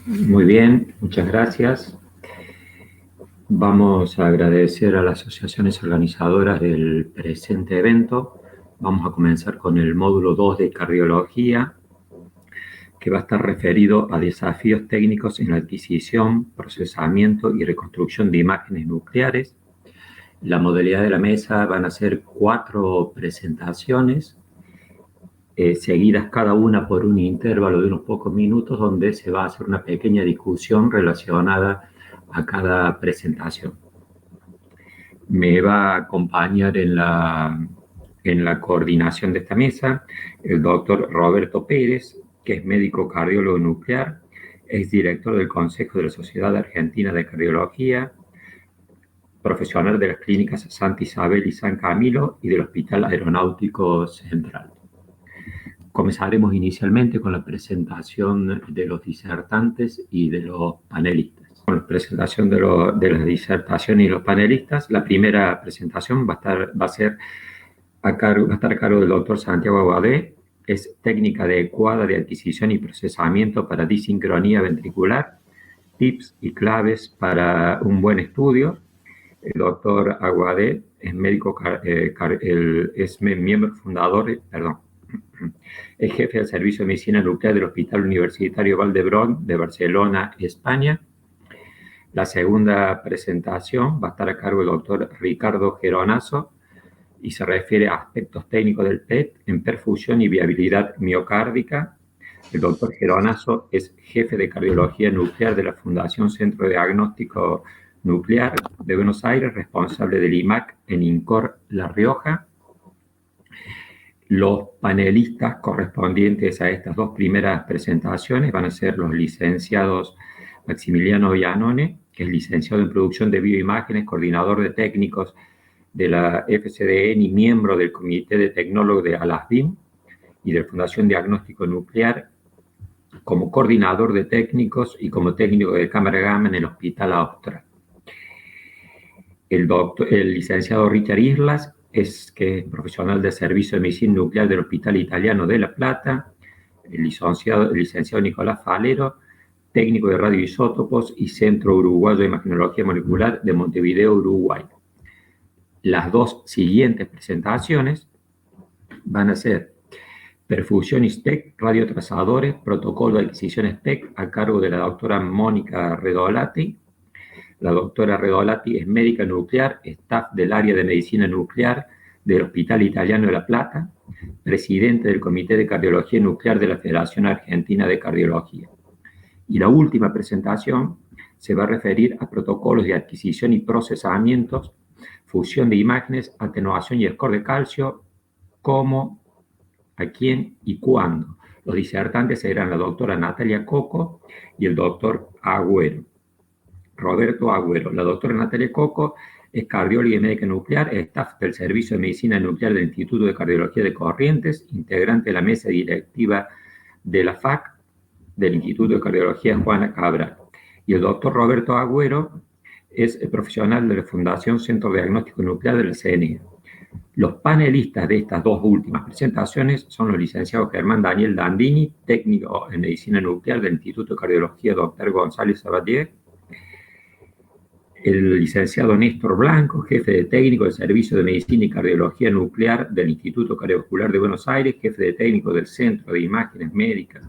Muy bien, muchas gracias. Vamos a agradecer a las asociaciones organizadoras del presente evento. Vamos a comenzar con el módulo 2 de cardiología, que va a estar referido a desafíos técnicos en la adquisición, procesamiento y reconstrucción de imágenes nucleares. La modalidad de la mesa van a ser 4 presentaciones, seguidas cada una por un intervalo de unos pocos minutos, donde se va a hacer una pequeña discusión relacionada a cada presentación. Me va a acompañar en la coordinación de esta mesa el doctor Roberto Pérez, que es médico cardiólogo nuclear, es director del Consejo de la Sociedad Argentina de Cardiología, profesional de las clínicas Santa Isabel y San Camilo y del Hospital Aeronáutico Central. Comenzaremos inicialmente con la presentación de los disertantes y de los panelistas. Con la presentación de las disertaciones y los panelistas, la primera presentación va a estar a cargo del doctor Santiago Aguadé. Es técnica adecuada de adquisición y procesamiento para disincronía ventricular, tips y claves para un buen estudio. El doctor Aguadé es médico, es miembro fundador, es jefe del Servicio de Medicina Nuclear del Hospital Universitario Vall d'Hebron de Barcelona, España. La segunda presentación va a estar a cargo del doctor Ricardo Geronaso y se refiere a aspectos técnicos del PET en perfusión y viabilidad miocárdica. El doctor Geronaso es jefe de cardiología nuclear de la Fundación Centro de Diagnóstico Nuclear de Buenos Aires, responsable del IMAC en INCOR La Rioja. Los panelistas correspondientes a estas 2 primeras presentaciones van a ser los licenciados Maximiliano Iannone, que es licenciado en producción de bioimágenes, coordinador de técnicos de la FCDN y miembro del Comité de Tecnólogos de ALASDIM y de la Fundación Diagnóstico Nuclear, como coordinador de técnicos y como técnico de cámara gamma en el Hospital Austral. El licenciado Richard Islas, que es profesional de servicio de medicina nuclear del Hospital Italiano de La Plata. El licenciado Nicolás Falero, técnico de radioisótopos y Centro Uruguayo de Imagenología Molecular de Montevideo, Uruguay. Las 2 siguientes presentaciones van a ser perfusión STEC, radiotrazadores, protocolo de adquisición STEC, a cargo de la doctora Mónica Redolati. La doctora Redolati es médica nuclear, staff del área de medicina nuclear del Hospital Italiano de La Plata, presidente del Comité de Cardiología Nuclear de la Federación Argentina de Cardiología. Y la última presentación se va a referir a protocolos de adquisición y procesamientos, fusión de imágenes, atenuación y score de calcio, cómo, a quién y cuándo. Los disertantes serán la doctora Natalia Coco y el doctor Agüero. Roberto Agüero. La doctora Natalia Coco es cardióloga y médica nuclear, staff del Servicio de Medicina Nuclear del Instituto de Cardiología de Corrientes, integrante de la mesa directiva de la FAC del Instituto de Cardiología Juana Cabral. Y el doctor Roberto Agüero es profesional de la Fundación Centro de Diagnóstico Nuclear de la CNE. Los panelistas de estas 2 últimas presentaciones son los licenciados Germán Daniel Dandini, técnico en medicina nuclear del Instituto de Cardiología Dr. González Sabatier, el licenciado Néstor Blanco, jefe de técnico del Servicio de Medicina y Cardiología Nuclear del Instituto Cardiovascular de Buenos Aires, jefe de técnico del Centro de Imágenes Médicas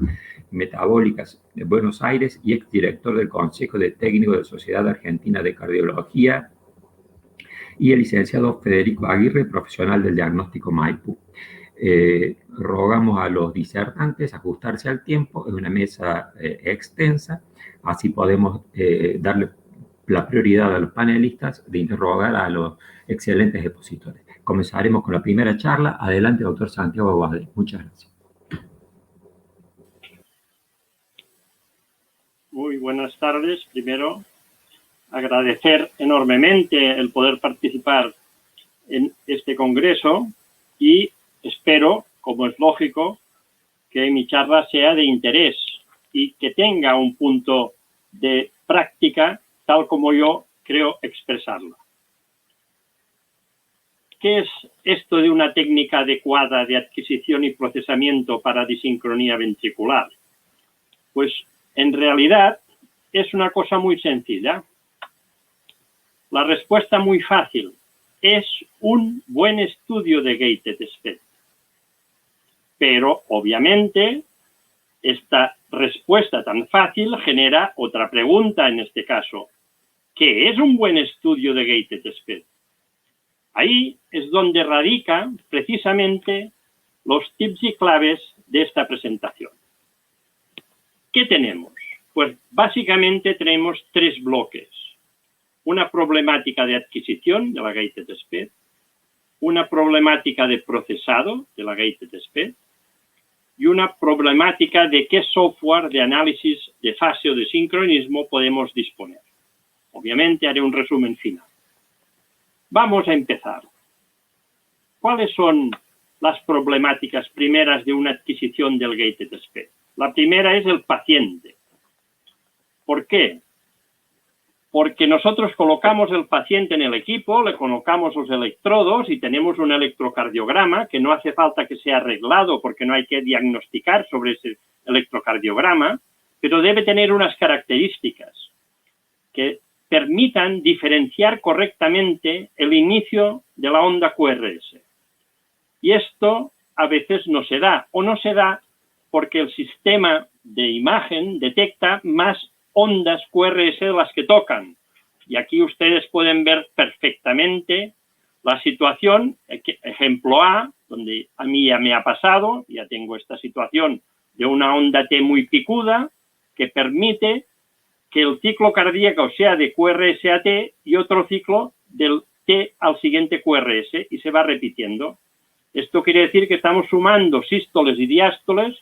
y Metabólicas de Buenos Aires y exdirector del Consejo de Técnicos de la Sociedad Argentina de Cardiología, y el licenciado Federico Aguirre, profesional del diagnóstico Maipú. Rogamos a los disertantes ajustarse al tiempo, es una mesa extensa, así podemos darle la prioridad a los panelistas de interrogar a los excelentes expositores. Comenzaremos con la primera charla. Adelante, doctor Santiago Aguadé. Muchas gracias. Muy buenas tardes. Primero, agradecer enormemente el poder participar en este congreso y espero, como es lógico, que mi charla sea de interés y que tenga un punto de práctica tal como yo creo expresarlo. ¿qué es esto de una técnica adecuada de adquisición y procesamiento para disincronía ventricular? Pues en realidad es una cosa muy sencilla. La respuesta muy fácil. Es un buen estudio de gated speed. Pero obviamente esta respuesta tan fácil genera otra pregunta en este caso. ¿Qué es un buen estudio de gated speed? Ahí es donde radica precisamente los tips y claves de esta presentación. ¿Qué tenemos? Pues básicamente tenemos tres bloques. Una problemática de adquisición de la gated speed, una problemática de procesado de la gated speed y una problemática de qué software de análisis de fase o de sincronismo podemos disponer. Obviamente haré un resumen final. Vamos a empezar. ¿Cuáles son las problemáticas primeras de una adquisición del gated speed? La primera es el paciente. ¿Por qué? Porque nosotros colocamos el paciente en el equipo, le colocamos los electrodos y tenemos un electrocardiograma que no hace falta que sea arreglado porque no hay que diagnosticar sobre ese electrocardiograma, pero debe tener unas características que permitan diferenciar correctamente el inicio de la onda QRS. Y esto a veces no se da, o no se da porque el sistema de imagen detecta más ondas QRS de las que tocan. Y aquí ustedes pueden ver perfectamente la situación, ejemplo A, donde a mí ya me ha pasado, ya tengo esta situación de una onda T muy picuda, que permite que el ciclo cardíaco sea de QRS a T y otro ciclo del T al siguiente QRS y se va repitiendo. Esto quiere decir que estamos sumando sístoles y diástoles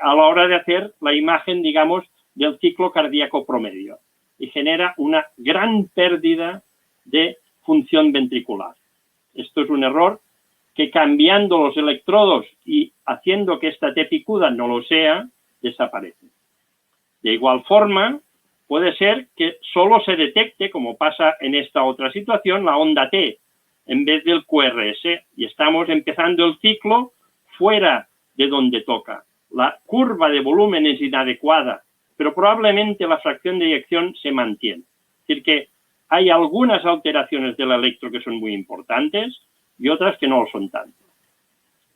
a la hora de hacer la imagen, digamos, del ciclo cardíaco promedio y genera una gran pérdida de función ventricular. Esto es un error que cambiando los electrodos y haciendo que esta T picuda no lo sea, desaparece. De igual forma, puede ser que solo se detecte, como pasa en esta otra situación, la onda T en vez del QRS y estamos empezando el ciclo fuera de donde toca. La curva de volumen es inadecuada, pero probablemente la fracción de eyección se mantiene. Es decir, que hay algunas alteraciones del electro que son muy importantes y otras que no lo son tanto.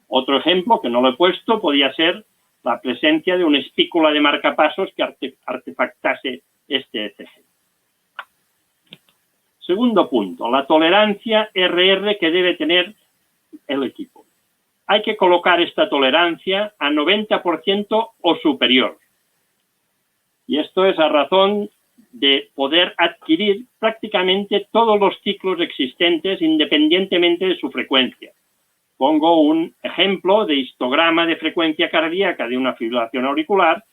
Otro ejemplo, que no lo he puesto, podría ser la presencia de una espícula de marcapasos que artefactase este ECG. Segundo punto, la tolerancia RR que debe tener el equipo. Hay que colocar esta tolerancia a 90% o superior. Y esto es a razón de poder adquirir prácticamente todos los ciclos existentes independientemente de su frecuencia. Pongo un ejemplo de histograma de frecuencia cardíaca de una fibrilación auricular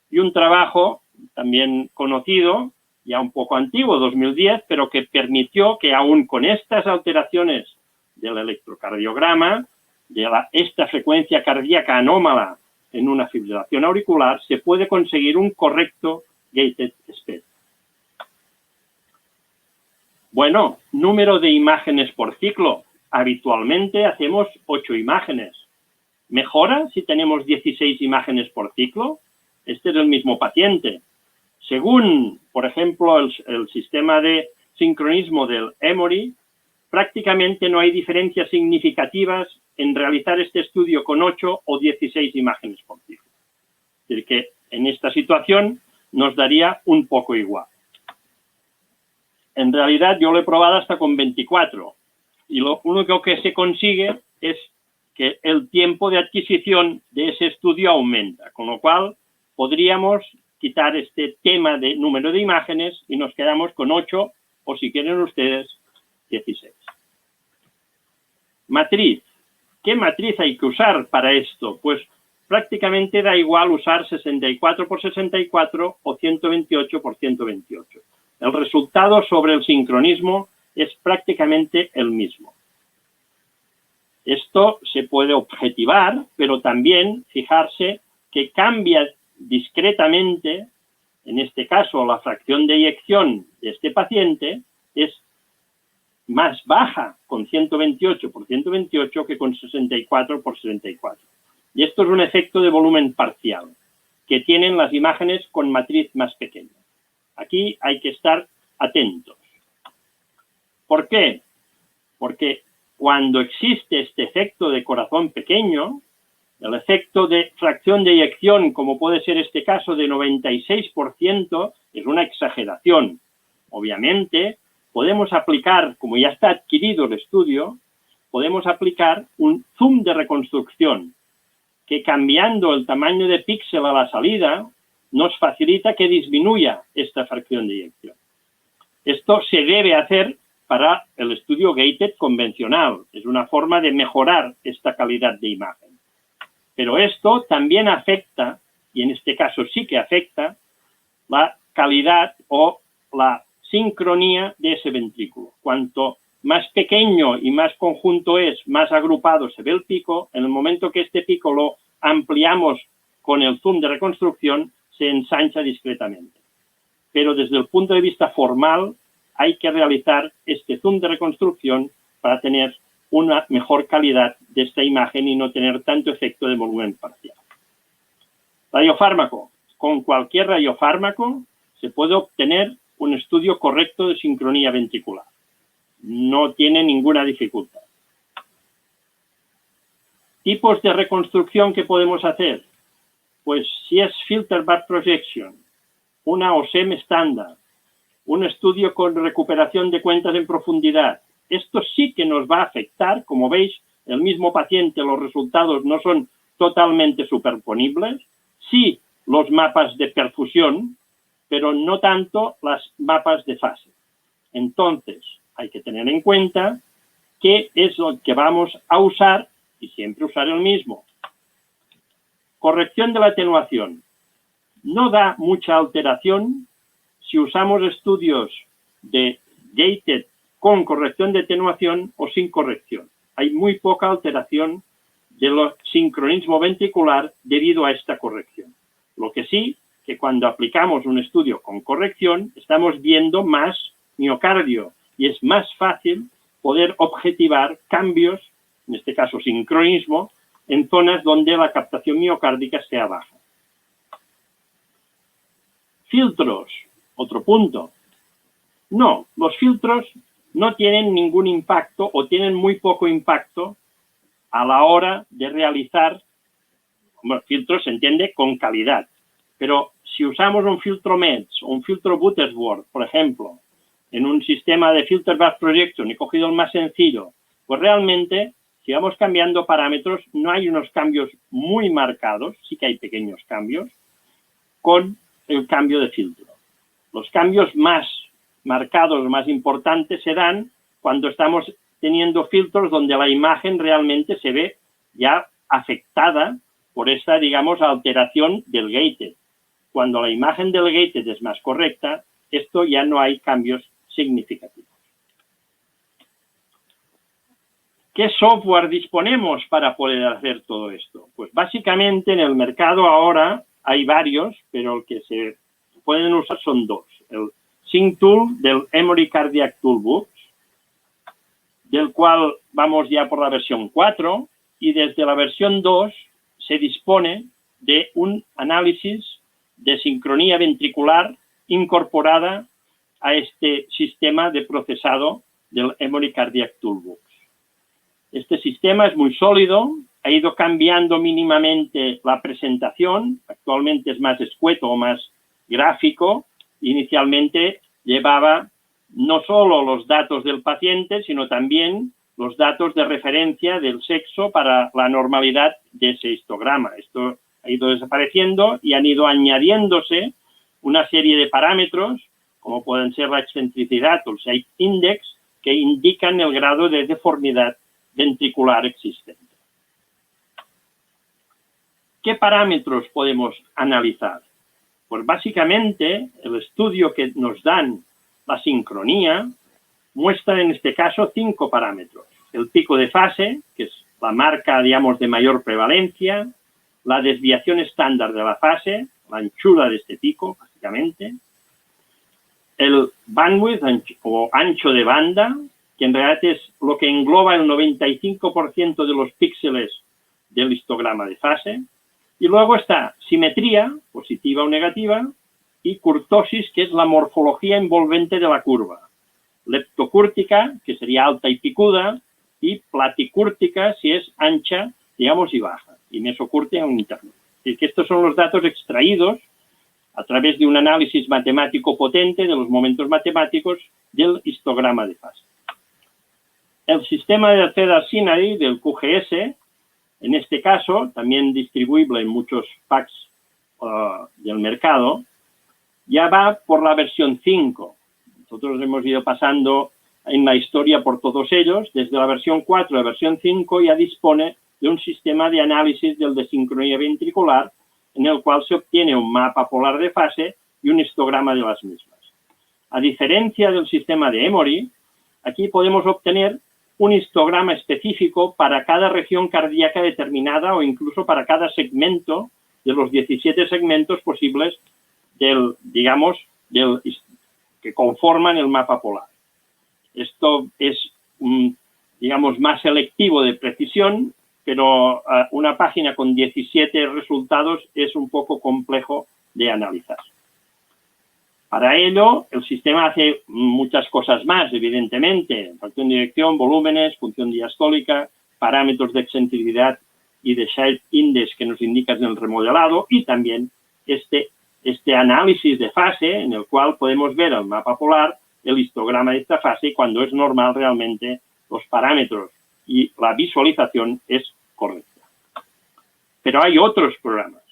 y un trabajo también conocido, ya un poco antiguo, 2010, pero que permitió que aún con estas alteraciones del electrocardiograma, de esta frecuencia cardíaca anómala en una fibrilación auricular, se puede conseguir un correcto gated speed. Bueno, número de imágenes por ciclo. Habitualmente hacemos 8 imágenes. ¿Mejora si tenemos 16 imágenes por ciclo? Este es el mismo paciente. Según, por ejemplo, el sistema de sincronismo del Emory, prácticamente no hay diferencias significativas en realizar este estudio con 8 o 16 imágenes por ciclo. Es decir, que en esta situación nos daría un poco igual. En realidad yo lo he probado hasta con 24 y lo único que se consigue es que el tiempo de adquisición de ese estudio aumenta, con lo cual podríamos quitar este tema de número de imágenes y nos quedamos con 8 o si quieren ustedes 16. Matriz. ¿Qué matriz hay que usar para esto? Pues prácticamente da igual usar 64 por 64 o 128 por 128. El resultado sobre el sincronismo es prácticamente el mismo. Esto se puede objetivar, pero también fijarse que cambia discretamente, en este caso la fracción de eyección de este paciente es más baja con 128 por 128 que con 64 por 64. Y esto es un efecto de volumen parcial que tienen las imágenes con matriz más pequeña. Aquí hay que estar atentos. ¿Por qué? Porque cuando existe este efecto de corazón pequeño, el efecto de fracción de eyección, como puede ser este caso de 96%, es una exageración. Obviamente, podemos aplicar, como ya está adquirido el estudio, podemos aplicar un zoom de reconstrucción, que cambiando el tamaño de píxel a la salida, nos facilita que disminuya esta fracción de eyección. Esto se debe hacer para el estudio gated convencional. Es una forma de mejorar esta calidad de imagen. Pero esto también afecta, y en este caso sí que afecta, la calidad o la sincronía de ese ventrículo. Cuanto más pequeño y más conjunto es, más agrupado se ve el pico. En el momento que este pico lo ampliamos con el zoom de reconstrucción, se ensancha discretamente. Pero desde el punto de vista formal, hay que realizar este zoom de reconstrucción para tener una mejor calidad de esta imagen y no tener tanto efecto de volumen parcial. Radiofármaco. Con cualquier radiofármaco se puede obtener un estudio correcto de sincronía ventricular. No tiene ninguna dificultad. Tipos de reconstrucción que podemos hacer. Pues si es filter back projection, una OSEM estándar, un estudio con recuperación de cuentas en profundidad. Esto sí que nos va a afectar. Como veis, el mismo paciente, los resultados no son totalmente superponibles. Sí, los mapas de perfusión, pero no tanto las mapas de fase. Entonces, hay que tener en cuenta qué es lo que vamos a usar y siempre usar el mismo. Corrección de la atenuación. No da mucha alteración si usamos estudios de gated con corrección de atenuación o sin corrección. Hay muy poca alteración del sincronismo ventricular debido a esta corrección. Lo que sí, que cuando aplicamos un estudio con corrección, estamos viendo más miocardio y es más fácil poder objetivar cambios, en este caso sincronismo, en zonas donde la captación miocárdica sea baja. Filtros, otro punto. No, los filtros no tienen ningún impacto o tienen muy poco impacto a la hora de realizar, bueno, filtros se entiende con calidad, pero si usamos un filtro MEDS o un filtro Butterworth, por ejemplo, en un sistema de filter back projection y cogido el más sencillo, pues realmente, si vamos cambiando parámetros, no hay unos cambios muy marcados, sí que hay pequeños cambios, con el cambio de filtro. Los cambios más marcados, más importantes, se dan cuando estamos teniendo filtros donde la imagen realmente se ve ya afectada por esta, digamos, alteración del gated. Cuando la imagen del gated es más correcta, esto ya no hay cambios significativos. ¿Qué software disponemos para poder hacer todo esto? Pues básicamente en el mercado ahora hay varios, pero el que se pueden usar son dos. El SyncTool del Emory Cardiac Toolbox, del cual vamos ya por la versión 4, y desde la versión 2 se dispone de un análisis de sincronía ventricular incorporada a este sistema de procesado del Emory Cardiac Toolbox. Este sistema es muy sólido, ha ido cambiando mínimamente la presentación, actualmente es más escueto o más gráfico. Inicialmente llevaba no solo los datos del paciente, sino también los datos de referencia del sexo para la normalidad de ese histograma. Esto ha ido desapareciendo y han ido añadiéndose una serie de parámetros, como pueden ser la excentricidad o el shape index, que indican el grado de deformidad ventricular existente. ¿Qué parámetros podemos analizar? Pues básicamente el estudio que nos dan la sincronía muestra en este caso 5 parámetros. El pico de fase, que es la marca, digamos, de mayor prevalencia, la desviación estándar de la fase, la anchura de este pico, básicamente, el bandwidth o ancho de banda, que que en realidad es lo que engloba el 95% de los píxeles del histograma de fase. Y luego está simetría, positiva o negativa, y curtosis, que es la morfología envolvente de la curva. Leptocúrtica, que sería alta y picuda, y platicúrtica, si es ancha, digamos, y baja, y mesocúrtica en interno. Es decir, que estos son los datos extraídos a través de un análisis matemático potente de los momentos matemáticos del histograma de fase. El sistema de CEDAR-SINARY del QGS, en este caso, también distribuible en muchos packs del mercado, ya va por la versión 5. Nosotros hemos ido pasando en la historia por todos ellos. Desde la versión 4 a la versión 5 ya dispone de un sistema de análisis del desincronía ventricular en el cual se obtiene un mapa polar de fase y un histograma de las mismas. A diferencia del sistema de Emory, aquí podemos obtener un histograma específico para cada región cardíaca determinada o incluso para cada segmento de los 17 segmentos posibles que conforman el mapa polar. Esto es, digamos, más selectivo de precisión, pero una página con 17 resultados es un poco complejo de analizar. Para ello, el sistema hace muchas cosas más, evidentemente. Facción de dirección, volúmenes, función diastólica, parámetros de excentricidad y de Shape Index que nos indican el remodelado, y también este análisis de fase en el cual podemos ver el mapa polar, el histograma de esta fase, y cuando es normal realmente los parámetros y la visualización es correcta. Pero hay otros programas.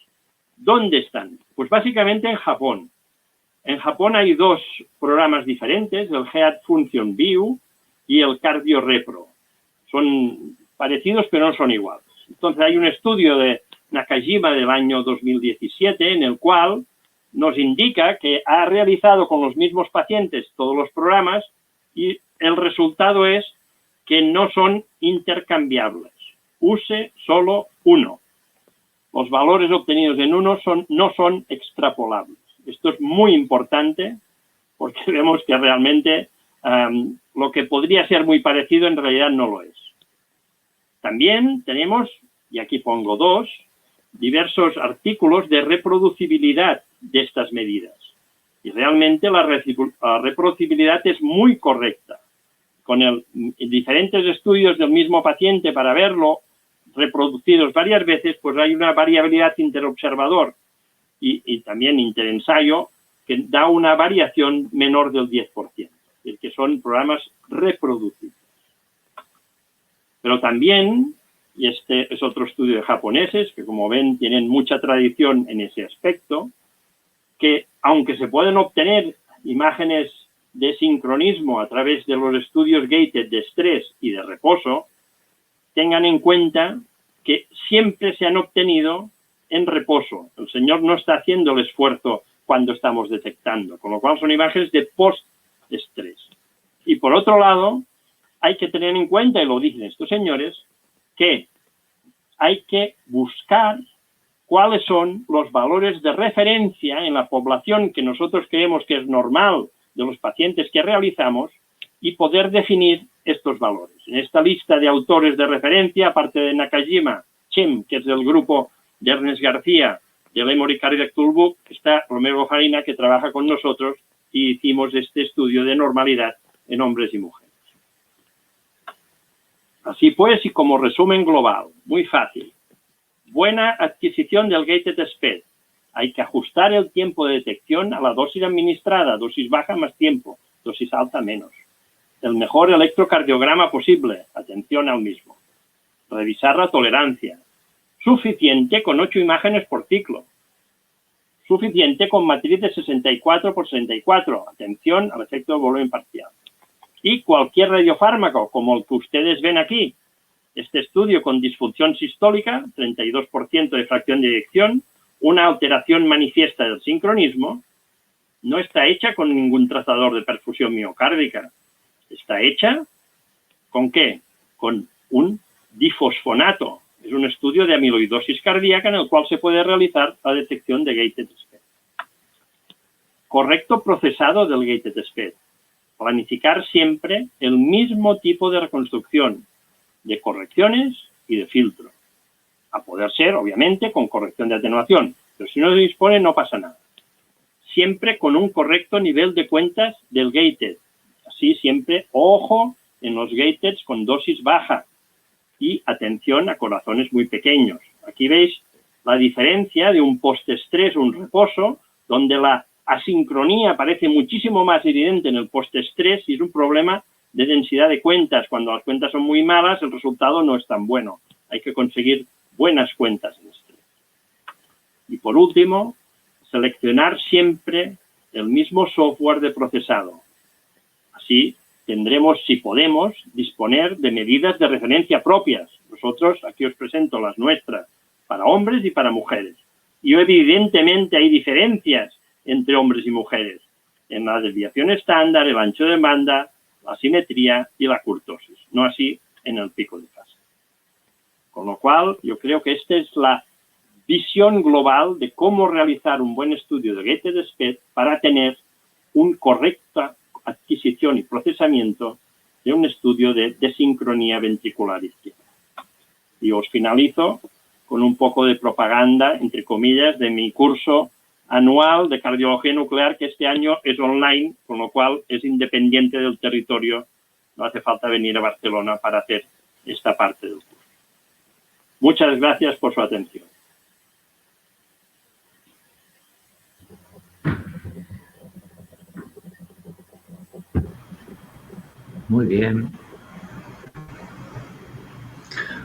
¿Dónde están? Pues básicamente en Japón. En Japón hay dos programas diferentes, el Heart Function View y el Cardio Repro. Son parecidos pero no son iguales. Entonces hay un estudio de Nakajima del año 2017 en el cual nos indica que ha realizado con los mismos pacientes todos los programas y el resultado es que no son intercambiables. Use solo uno. Los valores obtenidos en uno no son extrapolables. Esto es muy importante porque vemos que realmente lo que podría ser muy parecido en realidad no lo es. También tenemos, y aquí pongo dos, diversos artículos de reproducibilidad de estas medidas. Y realmente la reproducibilidad es muy correcta. Con diferentes estudios del mismo paciente para verlo reproducidos varias veces, pues hay una variabilidad interobservador y también interensayo que da una variación menor del 10%. Es decir, que son programas reproducibles. Pero también, y este es otro estudio de japoneses, que como ven tienen mucha tradición en ese aspecto, que aunque se pueden obtener imágenes de sincronismo a través de los estudios gated de estrés y de reposo, tengan en cuenta que siempre se han obtenido en reposo. El señor no está haciendo el esfuerzo cuando estamos detectando, con lo cual son imágenes de post-estrés. Y por otro lado, hay que tener en cuenta, y lo dicen estos señores, que hay que buscar cuáles son los valores de referencia en la población que nosotros creemos que es normal de los pacientes que realizamos y poder definir estos valores. En esta lista de autores de referencia, aparte de Nakajima, Chen, que es del grupo de Ernest García, del Emory Cardiac Toolbook, está Romero Farina, que trabaja con nosotros y hicimos este estudio de normalidad en hombres y mujeres. Así pues, y como resumen global, muy fácil. Buena adquisición del gated speed. Hay que ajustar el tiempo de detección a la dosis administrada, dosis baja más tiempo, dosis alta menos. El mejor electrocardiograma posible, atención al mismo. Revisar la tolerancia. Suficiente con 8 imágenes por ciclo. Suficiente con matriz de 64 por 64, atención al efecto de volumen parcial. Y cualquier radiofármaco, como el que ustedes ven aquí, este estudio con disfunción sistólica, 32% de fracción de eyección, una alteración manifiesta del sincronismo, no está hecha con ningún trazador de perfusión miocárdica. Está hecha ¿con qué? Con un difosfonato. Es un estudio de amiloidosis cardíaca en el cual se puede realizar la detección de gated speed. Correcto procesado del gated speed. planificar siempre el mismo tipo de reconstrucción, de correcciones y de filtro. A poder ser, obviamente, con corrección de atenuación, pero si no se dispone no pasa nada. Siempre con un correcto nivel de cuentas del gated. Así siempre, ojo en los gated con dosis baja y atención a corazones muy pequeños. Aquí veis la diferencia de un postestrés o un reposo, donde la asincronía parece muchísimo más evidente en el postestrés y es un problema de densidad de cuentas. Cuando las cuentas son muy malas, el resultado no es tan bueno. Hay que conseguir buenas cuentas en estrés. Y por último, seleccionar siempre el mismo software de procesado. Así tendremos, si podemos, disponer de medidas de referencia propias. Nosotros, aquí os presento las nuestras, para hombres y para mujeres. Y evidentemente hay diferencias entre hombres y mujeres en la desviación estándar, el ancho de banda, la simetría y la kurtosis. No así en el pico de fase. Con lo cual, yo creo que esta es la visión global de cómo realizar un buen estudio de gated SPED para tener una correcta adquisición y procesamiento de un estudio de desincronía ventricular izquierda. Y os finalizo con un poco de propaganda, entre comillas, de mi curso anual de cardiología nuclear, que este año es online, con lo cual es independiente del territorio. No hace falta venir a Barcelona para hacer esta parte del curso. Muchas gracias por su atención. Muy bien.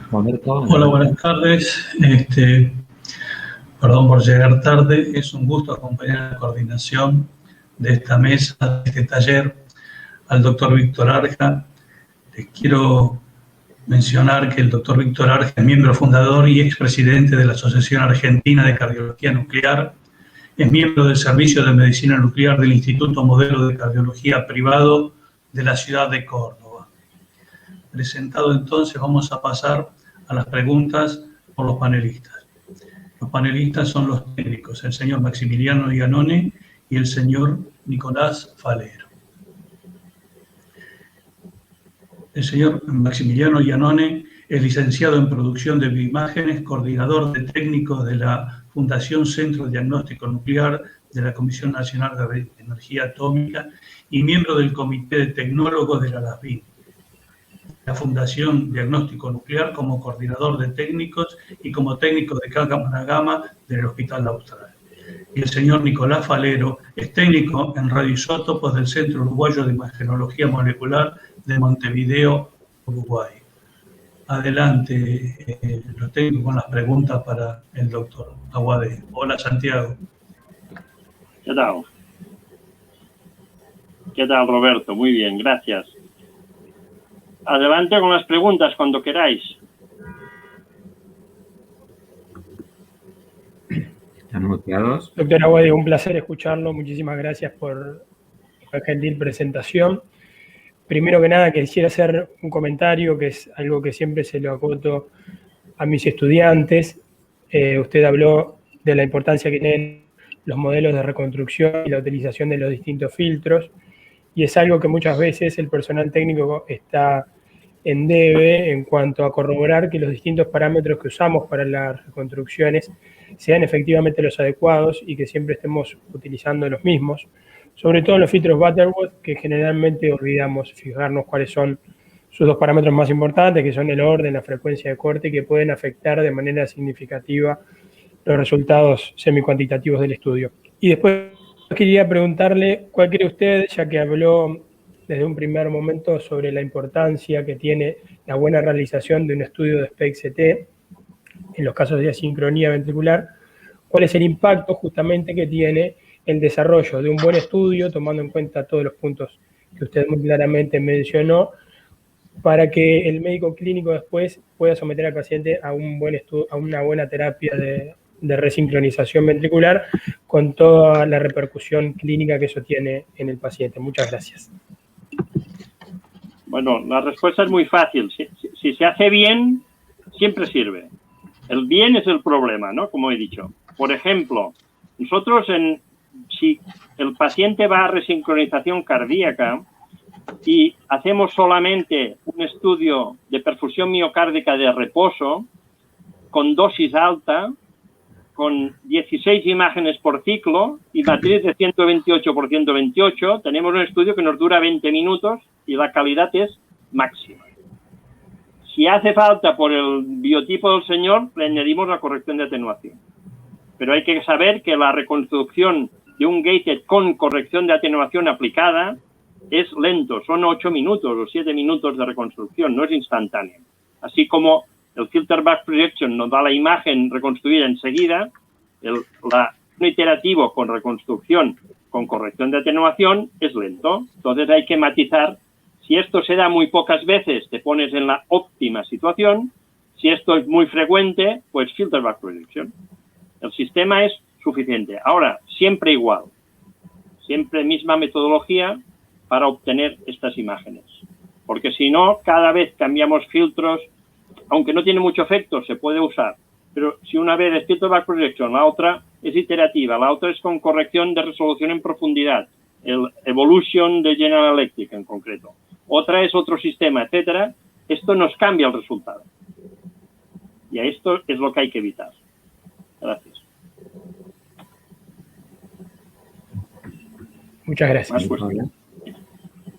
Roberto. Hola, buenas tardes. Perdón por llegar tarde. Es un gusto acompañar la coordinación de esta mesa, de este taller, al doctor Víctor Arja. Les quiero mencionar que el doctor Víctor Arja es miembro fundador y expresidente de la Asociación Argentina de Cardiología Nuclear. Es miembro del Servicio de Medicina Nuclear del Instituto Modelo de Cardiología Privado de la ciudad de Córdoba. Presentado entonces, vamos a pasar a las preguntas por los panelistas. Los panelistas son los técnicos, el señor Maximiliano Iannone y el señor Nicolás Falero. El señor Maximiliano Iannone es licenciado en producción de bioimágenes, coordinador de técnicos de la Fundación Centro de Diagnóstico Nuclear de la Comisión Nacional de Energía Atómica y miembro del Comité de Tecnólogos de la LASBIN, la Fundación Diagnóstico Nuclear, como coordinador de técnicos y como técnico de cámara gamma del Hospital Austral. Y el señor Nicolás Falero es técnico en radioisótopos del Centro Uruguayo de Imagenología Molecular de Montevideo, Uruguay. Adelante, los técnicos con las preguntas para el doctor Aguade. Hola, Santiago. ¿Qué tal? ¿Qué tal, Roberto? Muy bien, gracias. Adelante con las preguntas cuando queráis. ¿Están muteados? Doctor Aguade, un placer escucharlo. Muchísimas gracias por la gentil presentación. Primero que nada, quisiera hacer un comentario, que es algo que siempre se lo acoto a mis estudiantes. Usted habló de la importancia que tienen los modelos de reconstrucción y la utilización de los distintos filtros, y es algo que muchas veces el personal técnico está en debe en cuanto a corroborar que los distintos parámetros que usamos para las reconstrucciones sean efectivamente los adecuados y que siempre estemos utilizando los mismos. Sobre todo en los filtros Butterworth, que generalmente olvidamos fijarnos cuáles son sus dos parámetros más importantes, que son el orden, la frecuencia de corte, que pueden afectar de manera significativa los resultados semicuantitativos del estudio. Y después quería preguntarle cuál cree usted, ya que habló desde un primer momento sobre la importancia que tiene la buena realización de un estudio de SPECT-CT en los casos de asincronía ventricular, cuál es el impacto justamente que tiene el desarrollo de un buen estudio, tomando en cuenta todos los puntos que usted muy claramente mencionó, para que el médico clínico después pueda someter al paciente a un buen estudio, a una buena terapia de resincronización ventricular, con toda la repercusión clínica que eso tiene en el paciente. Muchas gracias. Bueno, la respuesta es muy fácil. Si se hace bien, siempre sirve. El bien es el problema, ¿no? Como he dicho. Por ejemplo, nosotros si el paciente va a resincronización cardíaca, y hacemos solamente un estudio de perfusión miocárdica de reposo con dosis alta, con 16 imágenes por ciclo y matriz de 128 por 128, tenemos un estudio que nos dura 20 minutos y la calidad es máxima. Si hace falta por el biotipo del señor, le añadimos la corrección de atenuación. Pero hay que saber que la reconstrucción de un gated con corrección de atenuación aplicada es lento, son 8 minutos o 7 minutos de reconstrucción, no es instantáneo. Así como el filter back projection nos da la imagen reconstruida enseguida, el iterativo con reconstrucción con corrección de atenuación es lento. Entonces hay que matizar. Si esto se da muy pocas veces, te pones en la óptima situación. Si esto es muy frecuente, pues filter back projection. El sistema es suficiente. Ahora, siempre igual. Siempre misma metodología para obtener estas imágenes. Porque si no, cada vez cambiamos filtros, aunque no tiene mucho efecto, se puede usar. Pero si una vez es filter back projection, la otra es iterativa, la otra es con corrección de resolución en profundidad, el Evolution de General Electric en concreto. Otra es otro sistema, etcétera. Esto nos cambia el resultado. Y a esto es lo que hay que evitar. Gracias. Muchas gracias.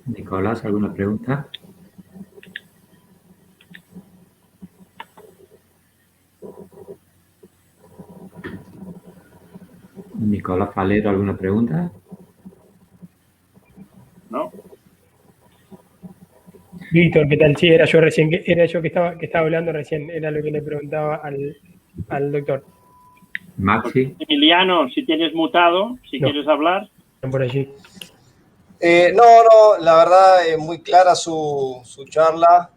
Nicolás, ¿alguna pregunta? Nicolás Falero, ¿alguna pregunta? ¿No? Víctor, ¿qué tal? Sí, era yo que estaba hablando recién, era lo que le preguntaba al doctor. Maxi. Emiliano, si tienes mutado, si quieres hablar. Por allí. No, la verdad, muy clara su charla.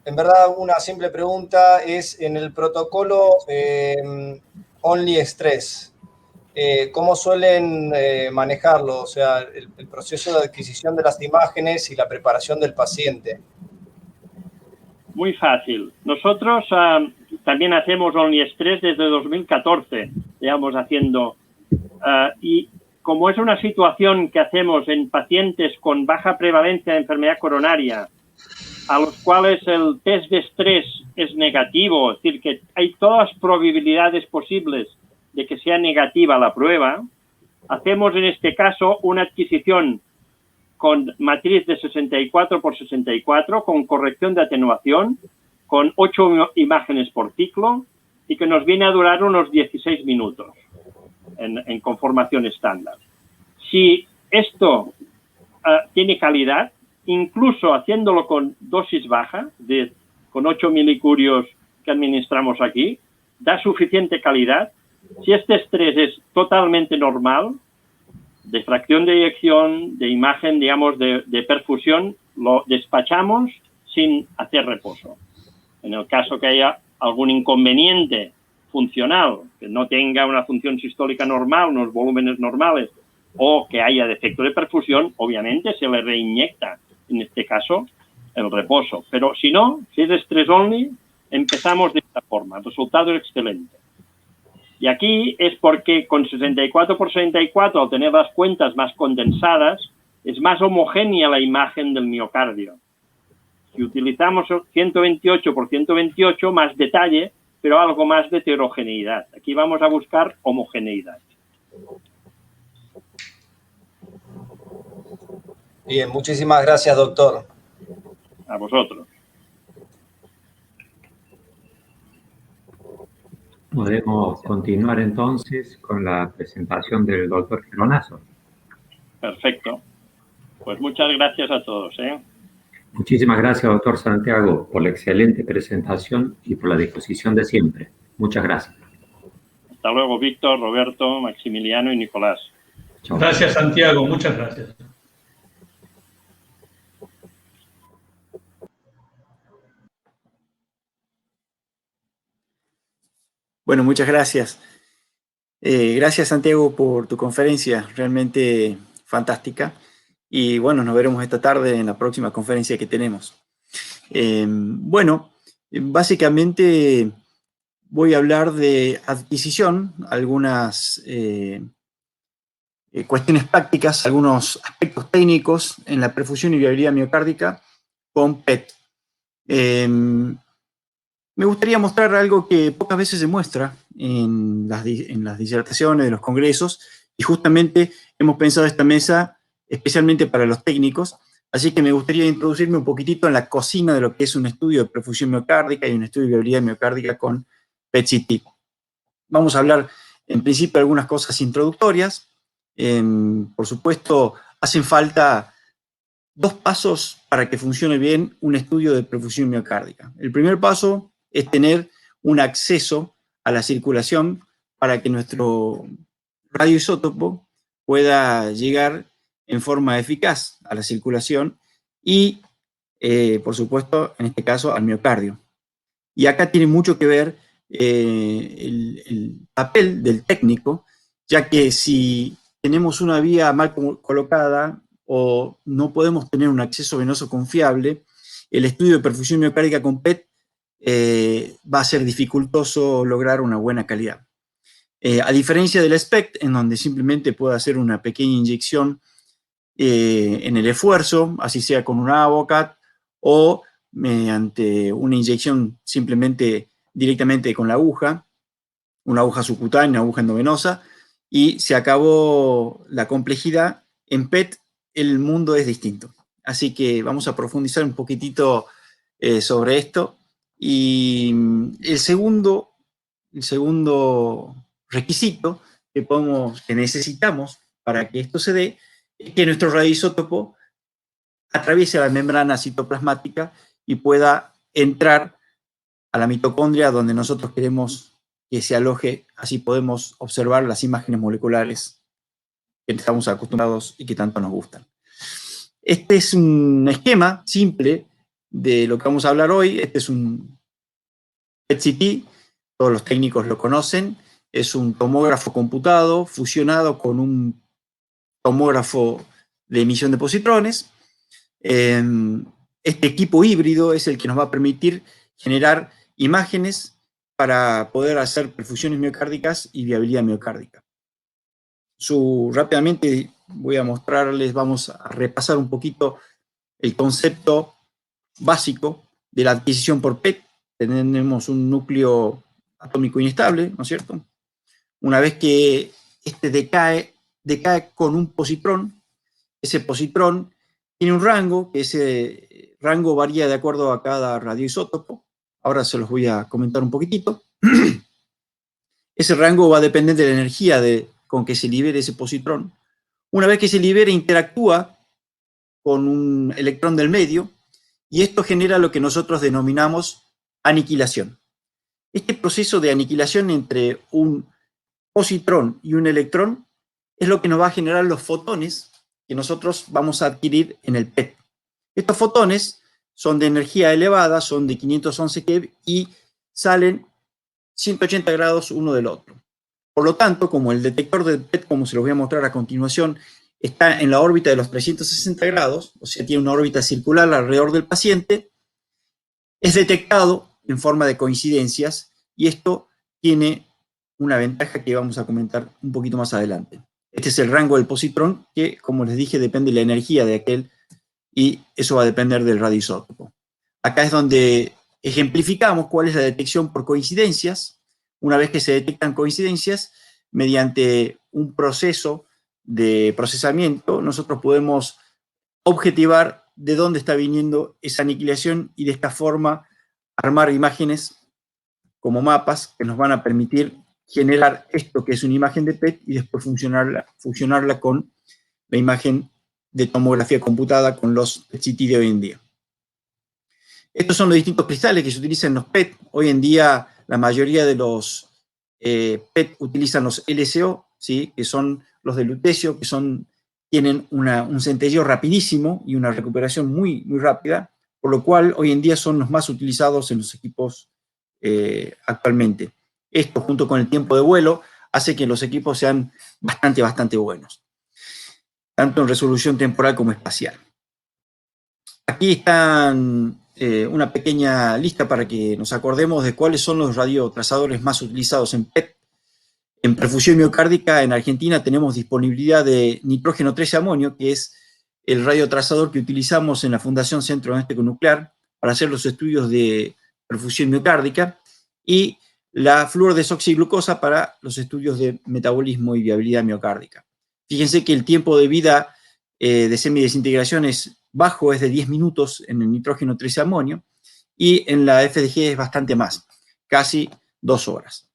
En verdad, una simple pregunta es, en el protocolo Only Stress, ¿cómo suelen manejarlo? O sea, el proceso de adquisición de las imágenes y la preparación del paciente. Muy fácil. Nosotros también hacemos Only Stress desde 2014, digamos, haciendo. Y como es una situación que hacemos en pacientes con baja prevalencia de enfermedad coronaria, a los cuales el test de estrés es negativo, es decir, que hay todas las probabilidades posibles de que sea negativa la prueba, hacemos en este caso una adquisición con matriz de 64 por 64, con corrección de atenuación, con 8 imágenes por ciclo y que nos viene a durar unos 16 minutos en conformación estándar. Si esto tiene calidad, incluso haciéndolo con dosis baja, con 8 milicurios que administramos aquí, da suficiente calidad. Si este estrés es totalmente normal, de fracción de eyección, de imagen, digamos, de perfusión, lo despachamos sin hacer reposo. En el caso que haya algún inconveniente funcional, que no tenga una función sistólica normal, unos volúmenes normales, o que haya defecto de perfusión, obviamente se le reinyecta, en este caso, el reposo. Pero si no, si es estrés only, empezamos de esta forma. El resultado es excelente. Y aquí es porque con 64 por 64, al tener las cuentas más condensadas, es más homogénea la imagen del miocardio. Si utilizamos 128 por 128, más detalle, pero algo más de heterogeneidad. Aquí vamos a buscar homogeneidad. Bien, muchísimas gracias, doctor. A vosotros. Podemos continuar entonces con la presentación del doctor Geronazo. Perfecto. Pues muchas gracias a todos. Muchísimas gracias, doctor Santiago, por la excelente presentación y por la disposición de siempre. Muchas gracias. Hasta luego, Víctor, Roberto, Maximiliano y Nicolás. Chau. Gracias, Santiago. Muchas gracias. Bueno, muchas gracias. Gracias, Santiago, por tu conferencia, realmente fantástica. Y bueno, nos veremos esta tarde en la próxima conferencia que tenemos. Básicamente voy a hablar de adquisición, algunas cuestiones prácticas, algunos aspectos técnicos en la perfusión y viabilidad miocárdica con PET. Me gustaría mostrar algo que pocas veces se muestra en las disertaciones de los congresos, y justamente hemos pensado esta mesa especialmente para los técnicos, así que me gustaría introducirme un poquitito en la cocina de lo que es un estudio de perfusión miocárdica y un estudio de viabilidad miocárdica con PET-CT. Vamos a hablar en principio de algunas cosas introductorias. Por supuesto, hacen falta 2 pasos para que funcione bien un estudio de perfusión miocárdica. El primer paso es tener un acceso a la circulación para que nuestro radioisótopo pueda llegar en forma eficaz a la circulación y, por supuesto, en este caso, al miocardio. Y acá tiene mucho que ver el papel del técnico, ya que si tenemos una vía mal colocada o no podemos tener un acceso venoso confiable, el estudio de perfusión miocárdica con PET va a ser dificultoso lograr una buena calidad. A diferencia del SPECT, en donde simplemente puedo hacer una pequeña inyección en el esfuerzo, así sea con una Avocat o mediante una inyección simplemente directamente con la aguja, una aguja subcutánea, una aguja endovenosa, y se acabó la complejidad. En PET el mundo es distinto. Así que vamos a profundizar un poquitito sobre esto. Y el segundo requisito que necesitamos para que esto se dé es que nuestro radioisótopo atraviese la membrana citoplasmática y pueda entrar a la mitocondria donde nosotros queremos que se aloje, así podemos observar las imágenes moleculares que estamos acostumbrados y que tanto nos gustan. Este es un esquema simple de lo que vamos a hablar hoy. Este es un PET-CT, todos los técnicos lo conocen, es un tomógrafo computado fusionado con un tomógrafo de emisión de positrones. Este equipo híbrido es el que nos va a permitir generar imágenes para poder hacer perfusiones miocárdicas y viabilidad miocárdica. Rápidamente voy a mostrarles, vamos a repasar un poquito el concepto básico de la adquisición por PET. Tenemos un núcleo atómico inestable, ¿no es cierto? Una vez que este decae con un positrón, ese positrón tiene un rango, que ese rango varía de acuerdo a cada radioisótopo. Ahora se los voy a comentar un poquitito. Ese rango va a depender de la energía con que se libere ese positrón. Una vez que se libera, interactúa con un electrón del medio y esto genera lo que nosotros denominamos aniquilación. Este proceso de aniquilación entre un positrón y un electrón es lo que nos va a generar los fotones que nosotros vamos a adquirir en el PET. Estos fotones son de energía elevada, son de 511 keV y salen 180 grados uno del otro. Por lo tanto, como el detector de PET, como se los voy a mostrar a continuación, está en la órbita de los 360 grados, o sea, tiene una órbita circular alrededor del paciente, es detectado en forma de coincidencias y esto tiene una ventaja que vamos a comentar un poquito más adelante. Este es el rango del positrón que, como les dije, depende de la energía de aquel y eso va a depender del radioisótopo. Acá es donde ejemplificamos cuál es la detección por coincidencias. Una vez que se detectan coincidencias, mediante un proceso de procesamiento, nosotros podemos objetivar de dónde está viniendo esa aniquilación y de esta forma armar imágenes como mapas que nos van a permitir generar esto que es una imagen de PET y después fusionarla con la imagen de tomografía computada con los PET-CT de hoy en día. Estos son los distintos cristales que se utilizan en los PET. Hoy en día la mayoría de los PET utilizan los LSO, ¿sí? Que son los de lutecio, que tienen un centelleo rapidísimo y una recuperación muy, muy rápida, por lo cual hoy en día son los más utilizados en los equipos actualmente. Esto, junto con el tiempo de vuelo, hace que los equipos sean bastante buenos, tanto en resolución temporal como espacial. Aquí están una pequeña lista para que nos acordemos de cuáles son los radiotrazadores más utilizados en PET. En perfusión miocárdica en Argentina tenemos disponibilidad de nitrógeno 13-amonio, que es el radiotrazador que utilizamos en la Fundación Centro Doméstico Nuclear para hacer los estudios de perfusión miocárdica, y la fluorodesoxiglucosa para los estudios de metabolismo y viabilidad miocárdica. Fíjense que el tiempo de vida de semidesintegración es bajo, es de 10 minutos en el nitrógeno 13-amonio, y en la FDG es bastante más, casi 2 horas.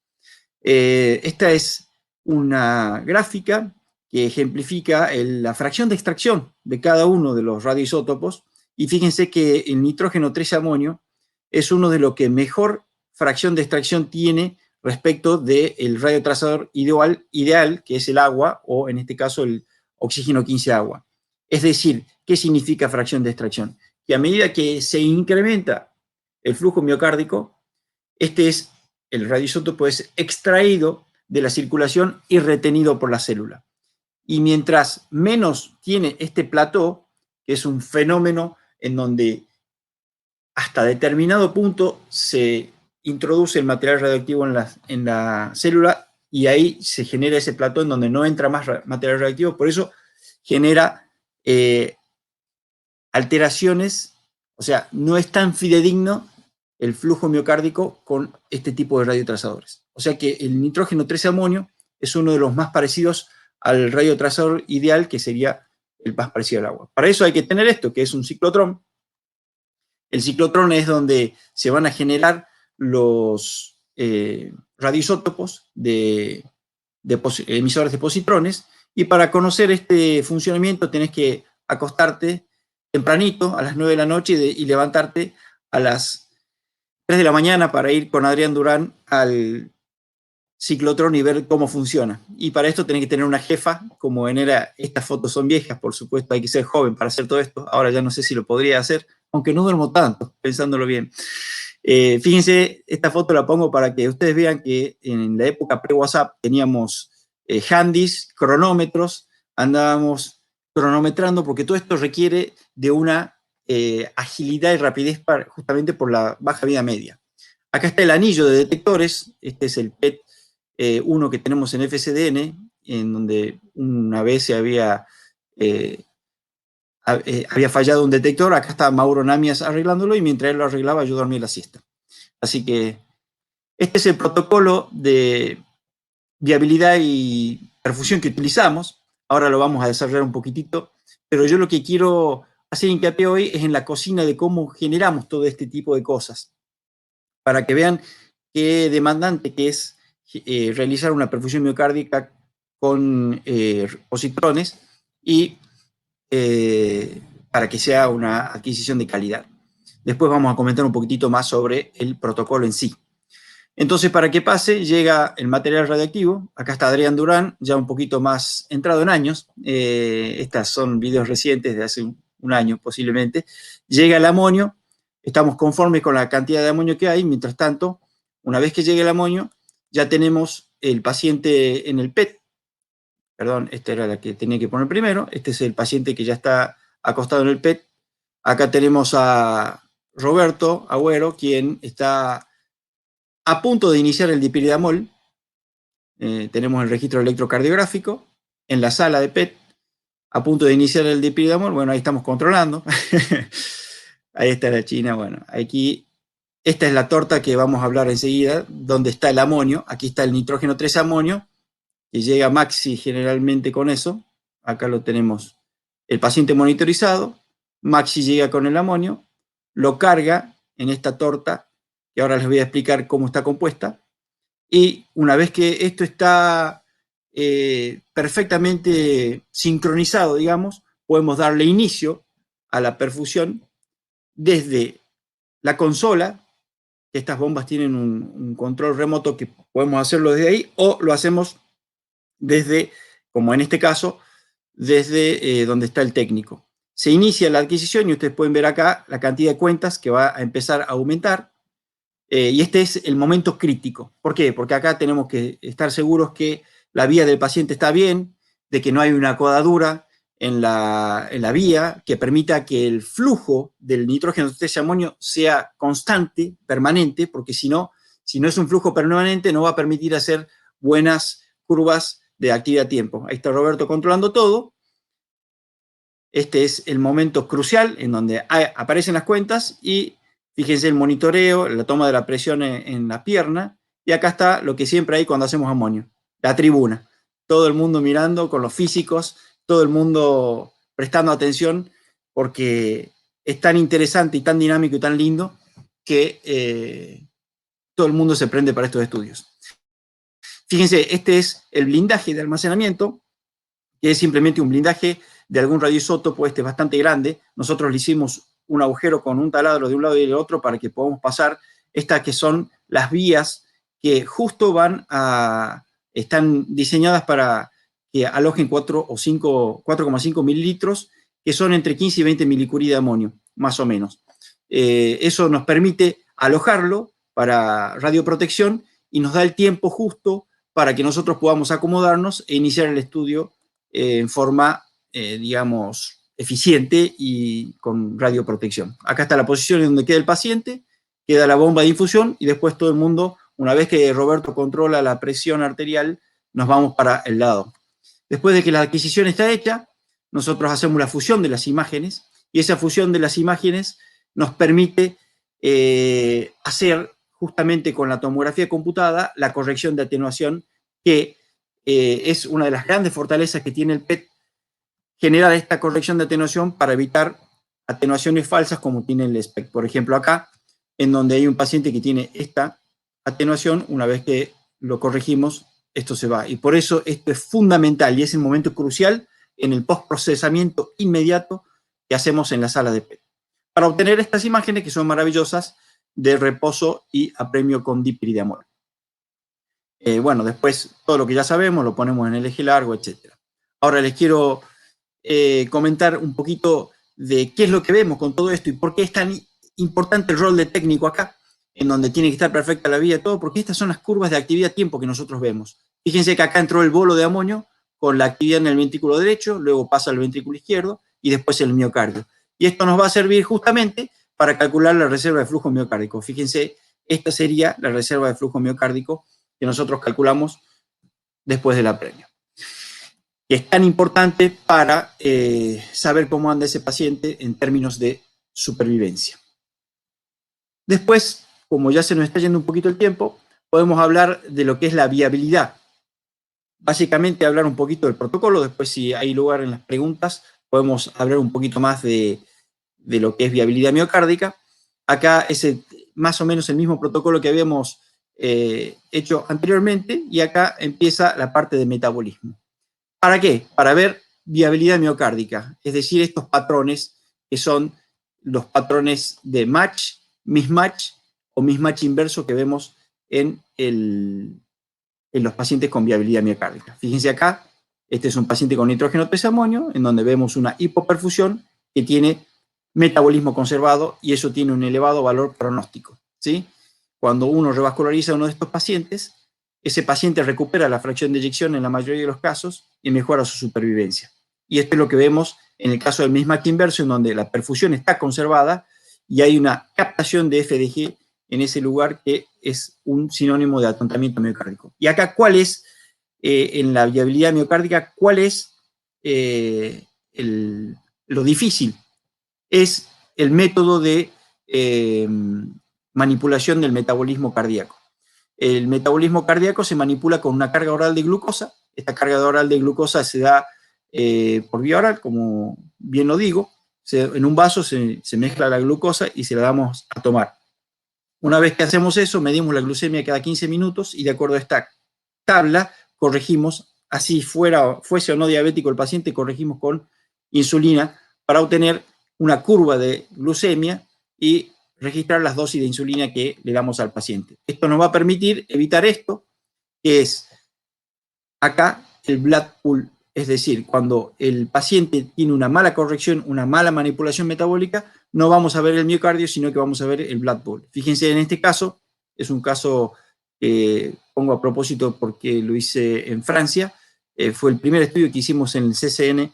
Esta es una gráfica que ejemplifica la fracción de extracción de cada uno de los radioisótopos, y fíjense que el nitrógeno 13-amonio es uno de los que mejor fracción de extracción tiene respecto del radiotrazador ideal, que es el agua, o en este caso el oxígeno 15 agua. Es decir, ¿qué significa fracción de extracción? Que a medida que se incrementa el flujo miocárdico, el radioisótopo es extraído de la circulación y retenido por la célula. Y mientras menos tiene este plató, que es un fenómeno en donde hasta determinado punto se introduce el material radioactivo en la célula, y ahí se genera ese plató en donde no entra más material radioactivo, por eso genera alteraciones, o sea, no es tan fidedigno el flujo miocárdico con este tipo de radiotrazadores. O sea que el nitrógeno 13-amonio es uno de los más parecidos al radiotrazador ideal, que sería el más parecido al agua. Para eso hay que tener esto, que es un ciclotrón. El ciclotrón es donde se van a generar los radioisótopos de emisores de positrones, y para conocer este funcionamiento tenés que acostarte tempranito, a las 9 de la noche, y levantarte a las 3 de la mañana para ir con Adrián Durán al ciclotrón y ver cómo funciona. Y para esto tenés que tener una jefa, como estas fotos son viejas, por supuesto, hay que ser joven para hacer todo esto. Ahora ya no sé si lo podría hacer, aunque no duermo tanto, pensándolo bien. Fíjense, esta foto la pongo para que ustedes vean que en la época pre-WhatsApp teníamos handys, cronómetros, andábamos cronometrando, porque todo esto requiere de una agilidad y rapidez justamente por la baja vida media. Acá está el anillo de detectores. Este es el PET 1 que tenemos en FSDN, en donde una vez se había fallado un detector. Acá está Mauro Namias arreglándolo, y mientras él lo arreglaba yo dormía la siesta. Así que este es el protocolo de viabilidad y perfusión que utilizamos. Ahora lo vamos a desarrollar un poquitito, pero yo lo que quiero hacer hincapié hoy es en la cocina de cómo generamos todo este tipo de cosas, para que vean qué demandante que es realizar una perfusión miocárdica con positrones, y para que sea una adquisición de calidad. Después vamos a comentar un poquitito más sobre el protocolo en sí. Entonces, para que pase, llega el material radioactivo. Acá está Adrián Durán, ya un poquito más entrado en años. Estas son videos recientes de hace un año posiblemente. Llega el amonio. Estamos conformes con la cantidad de amonio que hay. Mientras tanto, una vez que llegue el amonio, ya tenemos el paciente en el PET. Perdón, esta era la que tenía que poner primero. Este es el paciente que ya está acostado en el PET. Acá tenemos a Roberto Agüero, quien está a punto de iniciar el dipiridamol. Tenemos el registro electrocardiográfico en la sala de PET, a punto de iniciar el dipiridamol. Bueno, ahí estamos controlando. Ahí está la China. Bueno, aquí, esta es la torta que vamos a hablar enseguida, donde está el amonio. Aquí está el nitrógeno 3-amonio, que llega Maxi generalmente con eso. Acá lo tenemos, el paciente monitorizado. Maxi llega con el amonio, lo carga en esta torta, que ahora les voy a explicar cómo está compuesta. Y una vez que esto está perfectamente sincronizado, digamos, podemos darle inicio a la perfusión desde la consola, que estas bombas tienen un control remoto que podemos hacerlo desde ahí, o lo hacemos desde, como en este caso, desde donde está el técnico. Se inicia la adquisición y ustedes pueden ver acá la cantidad de cuentas que va a empezar a aumentar. Y este es el momento crítico. ¿Por qué? Porque acá tenemos que estar seguros que la vía del paciente está bien, de que no hay una codadura en la vía que permita que el flujo del nitrógeno 3-amonio sea constante, permanente, porque si no es un flujo permanente, no va a permitir hacer buenas curvas de actividad-tiempo. Ahí está Roberto controlando todo. Este es el momento crucial en donde aparecen las cuentas y fíjense el monitoreo, la toma de la presión en la pierna. Y acá está lo que siempre hay cuando hacemos amonio, la tribuna. Todo el mundo mirando con los físicos, todo el mundo prestando atención porque es tan interesante y tan dinámico y tan lindo que todo el mundo se prende para estos estudios. Fíjense, este es el blindaje de almacenamiento, que es simplemente un blindaje de algún radioisótopo, este es bastante grande. Nosotros le hicimos un agujero con un taladro de un lado y del otro para que podamos pasar estas que son las vías que justo están diseñadas para que alojen 4,5 mililitros, que son entre 15 y 20 milicurie de amonio, más o menos. Eso nos permite alojarlo para radioprotección y nos da el tiempo justo para que nosotros podamos acomodarnos e iniciar el estudio en forma, digamos, eficiente y con radioprotección. Acá está la posición en donde queda el paciente, queda la bomba de infusión y después todo el mundo, una vez que Roberto controla la presión arterial, nos vamos para el lado. Después de que la adquisición está hecha, nosotros hacemos la fusión de las imágenes y esa fusión de las imágenes nos permite hacer justamente con la tomografía computada la corrección de atenuación, que es una de las grandes fortalezas que tiene el PET, generar esta corrección de atenuación para evitar atenuaciones falsas como tiene el SPECT. Por ejemplo, acá, en donde hay un paciente que tiene esta atenuación, una vez que lo corregimos, esto se va. Y por eso esto es fundamental y es el momento crucial en el postprocesamiento inmediato que hacemos en la sala de PET, para obtener estas imágenes que son maravillosas de reposo y apremio con dipiridiamol. Bueno, después todo lo que ya sabemos lo ponemos en el eje largo, etc. Ahora les quiero comentar un poquito de qué es lo que vemos con todo esto y por qué es tan importante el rol de técnico acá, en donde tiene que estar perfecta la vía y todo, porque estas son las curvas de actividad-tiempo que nosotros vemos. Fíjense que acá entró el bolo de amonio con la actividad en el ventrículo derecho, luego pasa al ventrículo izquierdo y después el miocardio. Y esto nos va a servir justamente para calcular la reserva de flujo miocárdico. Fíjense, esta sería la reserva de flujo miocárdico que nosotros calculamos después del apremio. Que es tan importante para saber cómo anda ese paciente en términos de supervivencia. Después, como ya se nos está yendo un poquito el tiempo, podemos hablar de lo que es la viabilidad. Básicamente hablar un poquito del protocolo, después si hay lugar en las preguntas, podemos hablar un poquito más de lo que es viabilidad miocárdica. Acá es más o menos el mismo protocolo que habíamos hecho anteriormente y acá empieza la parte de metabolismo. ¿Para qué? Para ver viabilidad miocárdica, es decir, estos patrones que son los patrones de match, mismatch o mismatch inverso que vemos en los pacientes con viabilidad miocárdica. Fíjense acá, este es un paciente con nitrógeno 3 amonio, en donde vemos una hipoperfusión que tiene metabolismo conservado y eso tiene un elevado valor pronóstico, ¿sí? Cuando uno revasculariza a uno de estos pacientes, ese paciente recupera la fracción de eyección en la mayoría de los casos y mejora su supervivencia. Y esto es lo que vemos en el caso del mismatch inverso, en donde la perfusión está conservada y hay una captación de FDG en ese lugar que es un sinónimo de atontamiento miocárdico. Y acá, ¿cuál es, en la viabilidad miocárdica, cuál es lo difícil? Es el método de manipulación del metabolismo cardíaco. El metabolismo cardíaco se manipula con una carga oral de glucosa. Esta carga oral de glucosa se da por vía oral, como bien lo digo. En un vaso se mezcla la glucosa y se la damos a tomar. Una vez que hacemos eso, medimos la glucemia cada 15 minutos y de acuerdo a esta tabla corregimos, así fuese o no diabético el paciente, corregimos con insulina para obtener una curva de glucemia y registrar las dosis de insulina que le damos al paciente. Esto nos va a permitir evitar esto, que es acá el blood pool, es decir, cuando el paciente tiene una mala corrección, una mala manipulación metabólica, no vamos a ver el miocardio, sino que vamos a ver el blood pool. Fíjense, en este caso, es un caso que pongo a propósito porque lo hice en Francia, fue el primer estudio que hicimos en el CCN,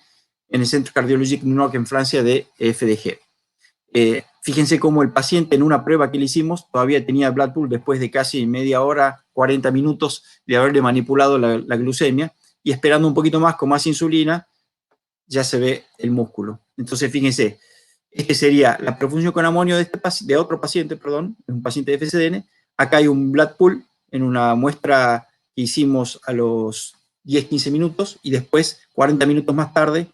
en el Centro Cardiologique Nunok en Francia de FDG. Fíjense cómo el paciente en una prueba que le hicimos todavía tenía blood pool después de casi media hora 40 minutos de haberle manipulado la glucemia, y esperando un poquito más con más insulina, ya se ve el músculo. Entonces, fíjense, este sería la perfusión con amonio de otro paciente, perdón, un paciente de FSDN. Acá hay un blood pool en una muestra que hicimos a los 10-15 minutos, y después, 40 minutos más tarde,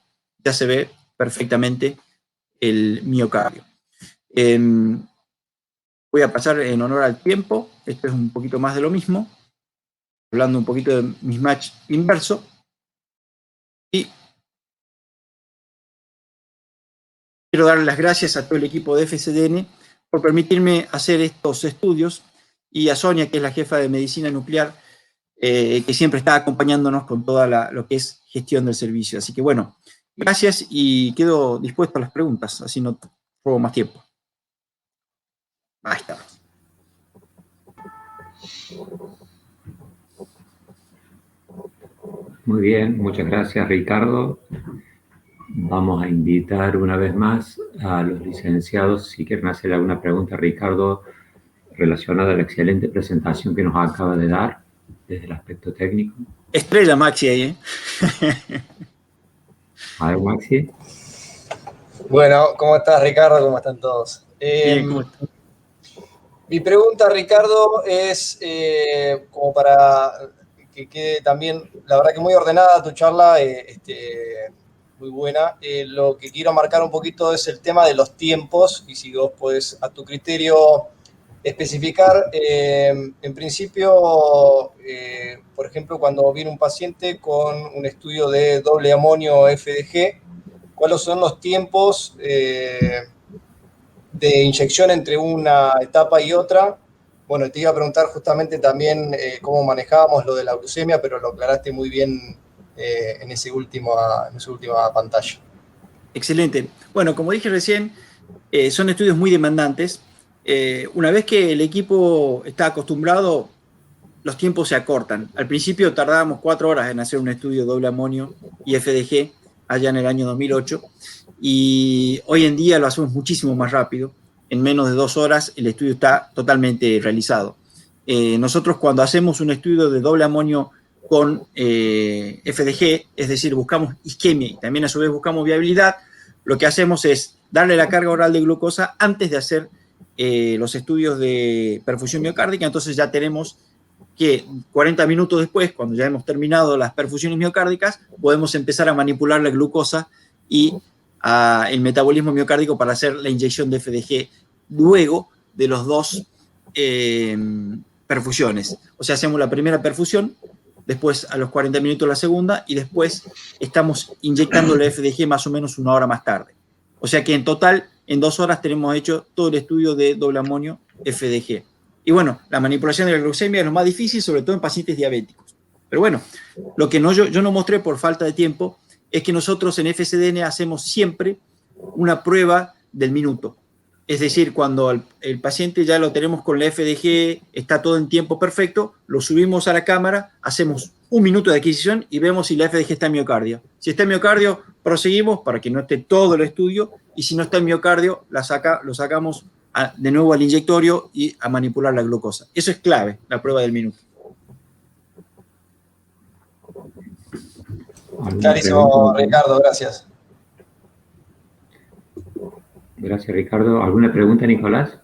ya se ve perfectamente el miocardio. Voy a pasar en honor al tiempo. Esto es un poquito más de lo mismo, hablando un poquito de mismatch inverso. Y quiero dar las gracias a todo el equipo de FSDN por permitirme hacer estos estudios, y a Sonia, que es la jefa de medicina nuclear, que siempre está acompañándonos con toda lo que es gestión del servicio. Así que bueno, gracias, y quedo dispuesto a las preguntas, así no robo más tiempo. Ahí está. Muy bien, muchas gracias, Ricardo. Vamos a invitar una vez más a los licenciados si quieren hacer alguna pregunta a Ricardo relacionada a la excelente presentación que nos acaba de dar desde el aspecto técnico. Estrella Maxi ahí, ¿eh? A ver, Maxi. Bueno, ¿cómo estás, Ricardo? ¿Cómo están todos? Bien, ¿cómo estás? Mi pregunta, Ricardo, es como para que quede también, la verdad que muy ordenada tu charla, muy buena. Lo que quiero marcar un poquito es el tema de los tiempos, y si vos podés, a tu criterio, especificar, en principio, por ejemplo, cuando viene un paciente con un estudio de doble amonio FDG, ¿cuáles son los tiempos de inyección entre una etapa y otra? Bueno, te iba a preguntar justamente también cómo manejábamos lo de la glucemia, pero lo aclaraste muy bien en esa última pantalla. Excelente. Bueno, como dije recién, son estudios muy demandantes. Una vez que el equipo está acostumbrado, los tiempos se acortan. Al principio tardábamos 4 horas en hacer un estudio doble amonio y FDG, allá en el año 2008, y hoy en día lo hacemos muchísimo más rápido. En menos de 2 horas el estudio está totalmente realizado. Nosotros, cuando hacemos un estudio de doble amonio con FDG, es decir, buscamos isquemia y también a su vez buscamos viabilidad, lo que hacemos es darle la carga oral de glucosa antes de hacer los estudios de perfusión miocárdica. Entonces ya tenemos que 40 minutos después, cuando ya hemos terminado las perfusiones miocárdicas, podemos empezar a manipular la glucosa y el metabolismo miocárdico para hacer la inyección de FDG luego de los 2 perfusiones. O sea, hacemos la primera perfusión, después a los 40 minutos la segunda, y después estamos inyectando la FDG más o menos 1 hora más tarde. O sea que en total, en 2 horas tenemos hecho todo el estudio de doble amonio FDG. Y bueno, la manipulación de la glucemia es lo más difícil, sobre todo en pacientes diabéticos. Pero bueno, lo que yo no mostré por falta de tiempo es que nosotros en FSDN hacemos siempre una prueba del minuto. Es decir, cuando el paciente ya lo tenemos con la FDG, está todo en tiempo perfecto, lo subimos a la cámara, hacemos 1 minuto de adquisición y vemos si la FDG está en miocardio. Si está en miocardio, proseguimos para que no esté todo el estudio, y si no está en miocardio, lo sacamos de nuevo al inyectorio y a manipular la glucosa. Eso es clave, la prueba del minuto. Clarísimo, Ricardo, gracias. Gracias, Ricardo. ¿Alguna pregunta, Nicolás?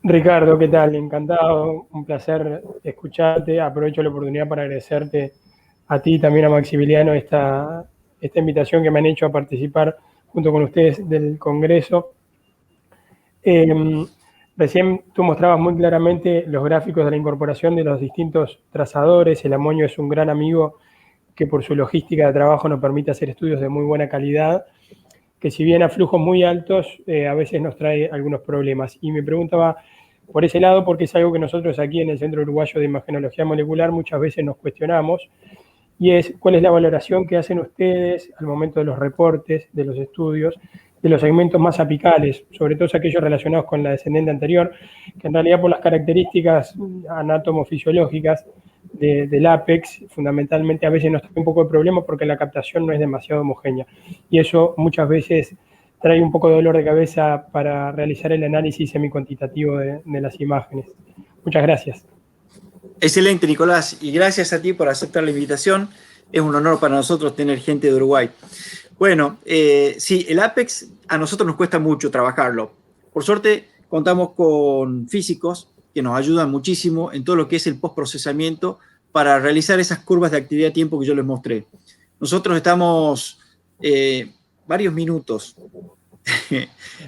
Ricardo, ¿qué tal? Encantado, un placer escucharte. Aprovecho la oportunidad para agradecerte a ti y también a Maximiliano esta invitación que me han hecho a participar junto con ustedes del Congreso. Recién tú mostrabas muy claramente los gráficos de la incorporación de los distintos trazadores. El amonio es un gran amigo que por su logística de trabajo nos permite hacer estudios de muy buena calidad, que si bien a flujos muy altos, a veces nos trae algunos problemas. Y me preguntaba por ese lado, porque es algo que nosotros aquí en el Centro Uruguayo de Imagenología Molecular muchas veces nos cuestionamos, y es cuál es la valoración que hacen ustedes al momento de los reportes, de los estudios, de los segmentos más apicales, sobre todo aquellos relacionados con la descendente anterior, que en realidad por las características anatomofisiológicas del ápex, fundamentalmente a veces nos trae un poco de problema porque la captación no es demasiado homogénea. Y eso muchas veces trae un poco de dolor de cabeza para realizar el análisis semi-cuantitativo de las imágenes. Muchas gracias. Excelente, Nicolás, y gracias a ti por aceptar la invitación. Es un honor para nosotros tener gente de Uruguay. Bueno, sí, el Apex a nosotros nos cuesta mucho trabajarlo. Por suerte, contamos con físicos que nos ayudan muchísimo en todo lo que es el postprocesamiento para realizar esas curvas de actividad-tiempo que yo les mostré. Nosotros estamos varios minutos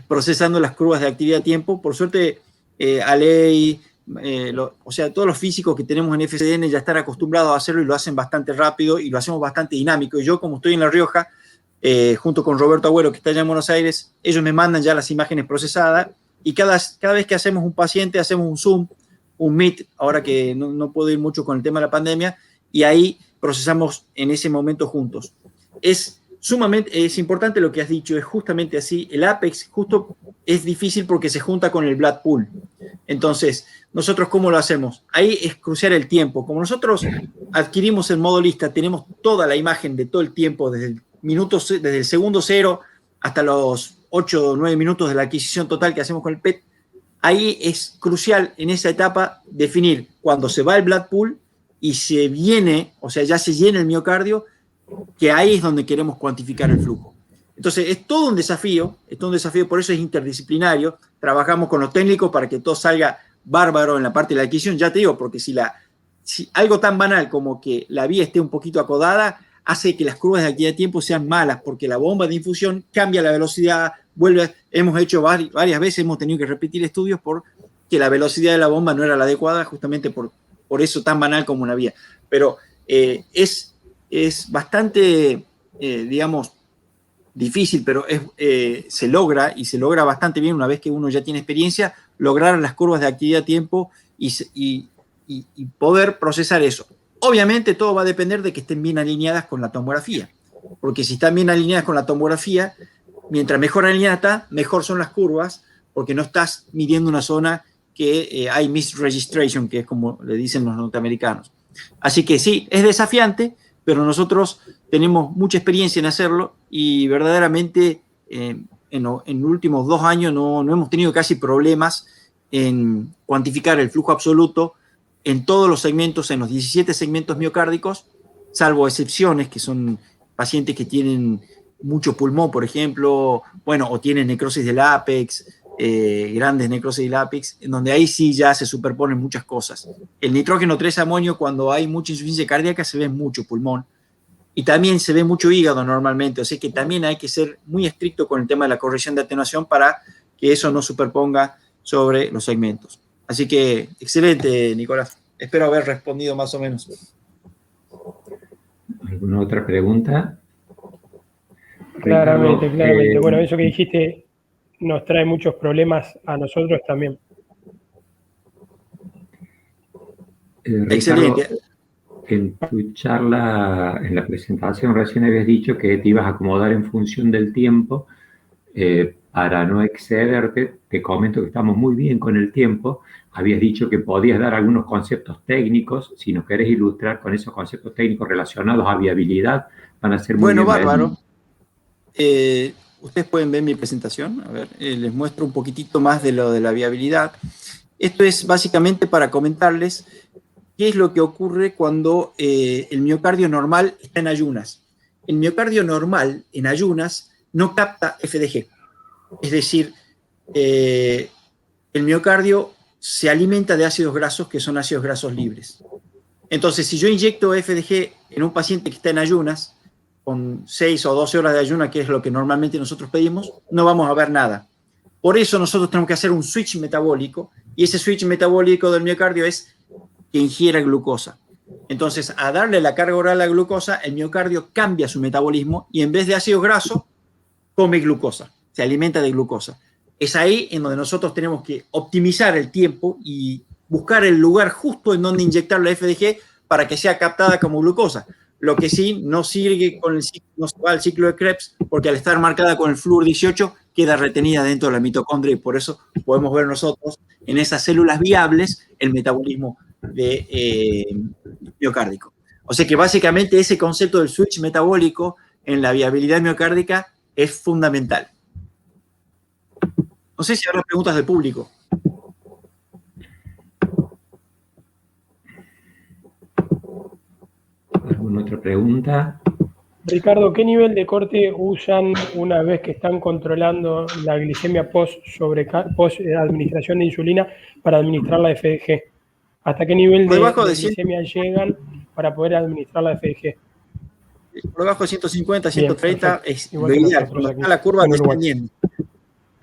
procesando las curvas de actividad-tiempo. Por suerte, Alei, o sea, todos los físicos que tenemos en FCDN ya están acostumbrados a hacerlo y lo hacen bastante rápido y lo hacemos bastante dinámico. Y yo, como estoy en La Rioja, junto con Roberto Agüero, que está allá en Buenos Aires, ellos me mandan ya las imágenes procesadas y cada vez que hacemos un paciente, hacemos un Zoom, un Meet, ahora que no puedo ir mucho con el tema de la pandemia, y ahí procesamos en ese momento juntos. Es importante lo que has dicho, es justamente así. El Apex justo es difícil porque se junta con el Blood Pool. Entonces, ¿nosotros cómo lo hacemos? Ahí es crucial el tiempo. Como nosotros adquirimos el modo lista, tenemos toda la imagen de todo el tiempo, desde el segundo 0 hasta los 8 o 9 minutos de la adquisición total que hacemos con el PET. Ahí es crucial en esa etapa definir cuando se va el Blood Pool y se viene, o sea, ya se llena el miocardio, que ahí es donde queremos cuantificar el flujo. Entonces, es todo un desafío, por eso es interdisciplinario. Trabajamos con los técnicos para que todo salga bárbaro en la parte de la adquisición. Ya te digo, porque si algo tan banal como que la vía esté un poquito acodada, hace que las curvas de actividad-tiempo sean malas, porque la bomba de infusión cambia la velocidad, hemos hecho varias veces, hemos tenido que repetir estudios porque la velocidad de la bomba no era la adecuada, justamente por eso tan banal como una vía. Pero es bastante, digamos, difícil, pero se logra, y se logra bastante bien una vez que uno ya tiene experiencia, lograr las curvas de actividad-tiempo y poder procesar eso. Obviamente todo va a depender de que estén bien alineadas con la tomografía, porque si están bien alineadas con la tomografía, mientras mejor alineada está, mejor son las curvas, porque no estás midiendo una zona que hay misregistration, que es como le dicen los norteamericanos. Así que sí, es desafiante, pero nosotros tenemos mucha experiencia en hacerlo y verdaderamente en los últimos 2 años no hemos tenido casi problemas en cuantificar el flujo absoluto en todos los segmentos, en los 17 segmentos miocárdicos, salvo excepciones que son pacientes que tienen mucho pulmón, por ejemplo, bueno, o tienen necrosis del ápex, grandes necrosis del ápex, en donde ahí sí ya se superponen muchas cosas. El nitrógeno 3 amonio, cuando hay mucha insuficiencia cardíaca, se ve mucho pulmón. Y también se ve mucho hígado normalmente, o sea que también hay que ser muy estricto con el tema de la corrección de atenuación para que eso no superponga sobre los segmentos. Así que, excelente, Nicolás. Espero haber respondido más o menos. ¿Alguna otra pregunta? Claramente. Bueno, eso que dijiste nos trae muchos problemas a nosotros también. Ricardo, excelente. En tu charla, en la presentación, recién habías dicho que te ibas a acomodar en función del tiempo para no excederte. Te comento que estamos muy bien con el tiempo. Habías dicho que podías dar algunos conceptos técnicos. Si nos querés ilustrar con esos conceptos técnicos relacionados a viabilidad, van a ser muy bueno, bien. Bárbaro. Ustedes pueden ver mi presentación. A ver, les muestro un poquitito más de lo de la viabilidad. Esto es básicamente para comentarles qué es lo que ocurre cuando el miocardio normal está en ayunas. El miocardio normal en ayunas no capta FDG. Es decir, el miocardio se alimenta de ácidos grasos que son ácidos grasos libres. Entonces, si yo inyecto FDG en un paciente que está en ayunas, con 6 o 12 horas de ayuna, que es lo que normalmente nosotros pedimos, no vamos a ver nada. Por eso nosotros tenemos que hacer un switch metabólico, y ese switch metabólico del miocardio es que ingiera glucosa. Entonces, a darle la carga oral a la glucosa, el miocardio cambia su metabolismo y en vez de ácido graso, come glucosa, se alimenta de glucosa. Es ahí en donde nosotros tenemos que optimizar el tiempo y buscar el lugar justo en donde inyectar la FDG para que sea captada como glucosa. Lo que sí no sirve con no se va al ciclo de Krebs, porque al estar marcada con el flúor 18 queda retenida dentro de la mitocondria y por eso podemos ver nosotros en esas células viables el metabolismo miocárdico. O sea que básicamente ese concepto del switch metabólico en la viabilidad miocárdica es fundamental. No sé si habrá preguntas del público. ¿Alguna otra pregunta? Ricardo, ¿qué nivel de corte usan una vez que están controlando la glicemia post administración de insulina para administrar la FDG? ¿Hasta qué nivel Por debajo de de 100, glicemia llegan para poder administrar la FDG? por debajo de 150, Bien, 130 perfecto. es Igual lo que ideal, nosotros cuando aquí, está la curva en Uruguay. descendiendo.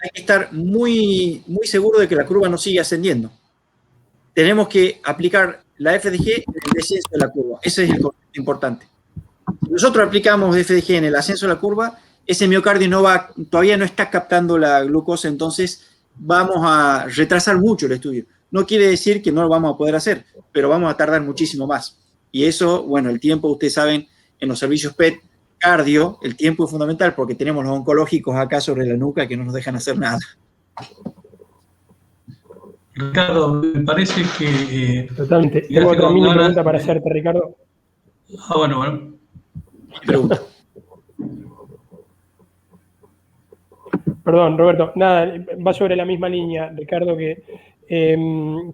Hay que estar muy, muy seguro de que la curva no sigue ascendiendo. Tenemos que aplicar la FDG en el descenso de la curva. Ese es el concepto importante. Si nosotros aplicamos FDG en el ascenso de la curva, ese miocardio todavía no está captando la glucosa, entonces vamos a retrasar mucho el estudio. No quiere decir que no lo vamos a poder hacer, pero vamos a tardar muchísimo más. Y eso, bueno, el tiempo, ustedes saben, en los servicios PET, cardio, el tiempo es fundamental porque tenemos los oncológicos acá sobre la nuca que no nos dejan hacer nada. Ricardo, me parece que... Totalmente. Tengo otra mini pregunta para hacerte, Ricardo. Bueno. Pregunta. Perdón, Roberto. Nada, va sobre la misma línea, Ricardo, que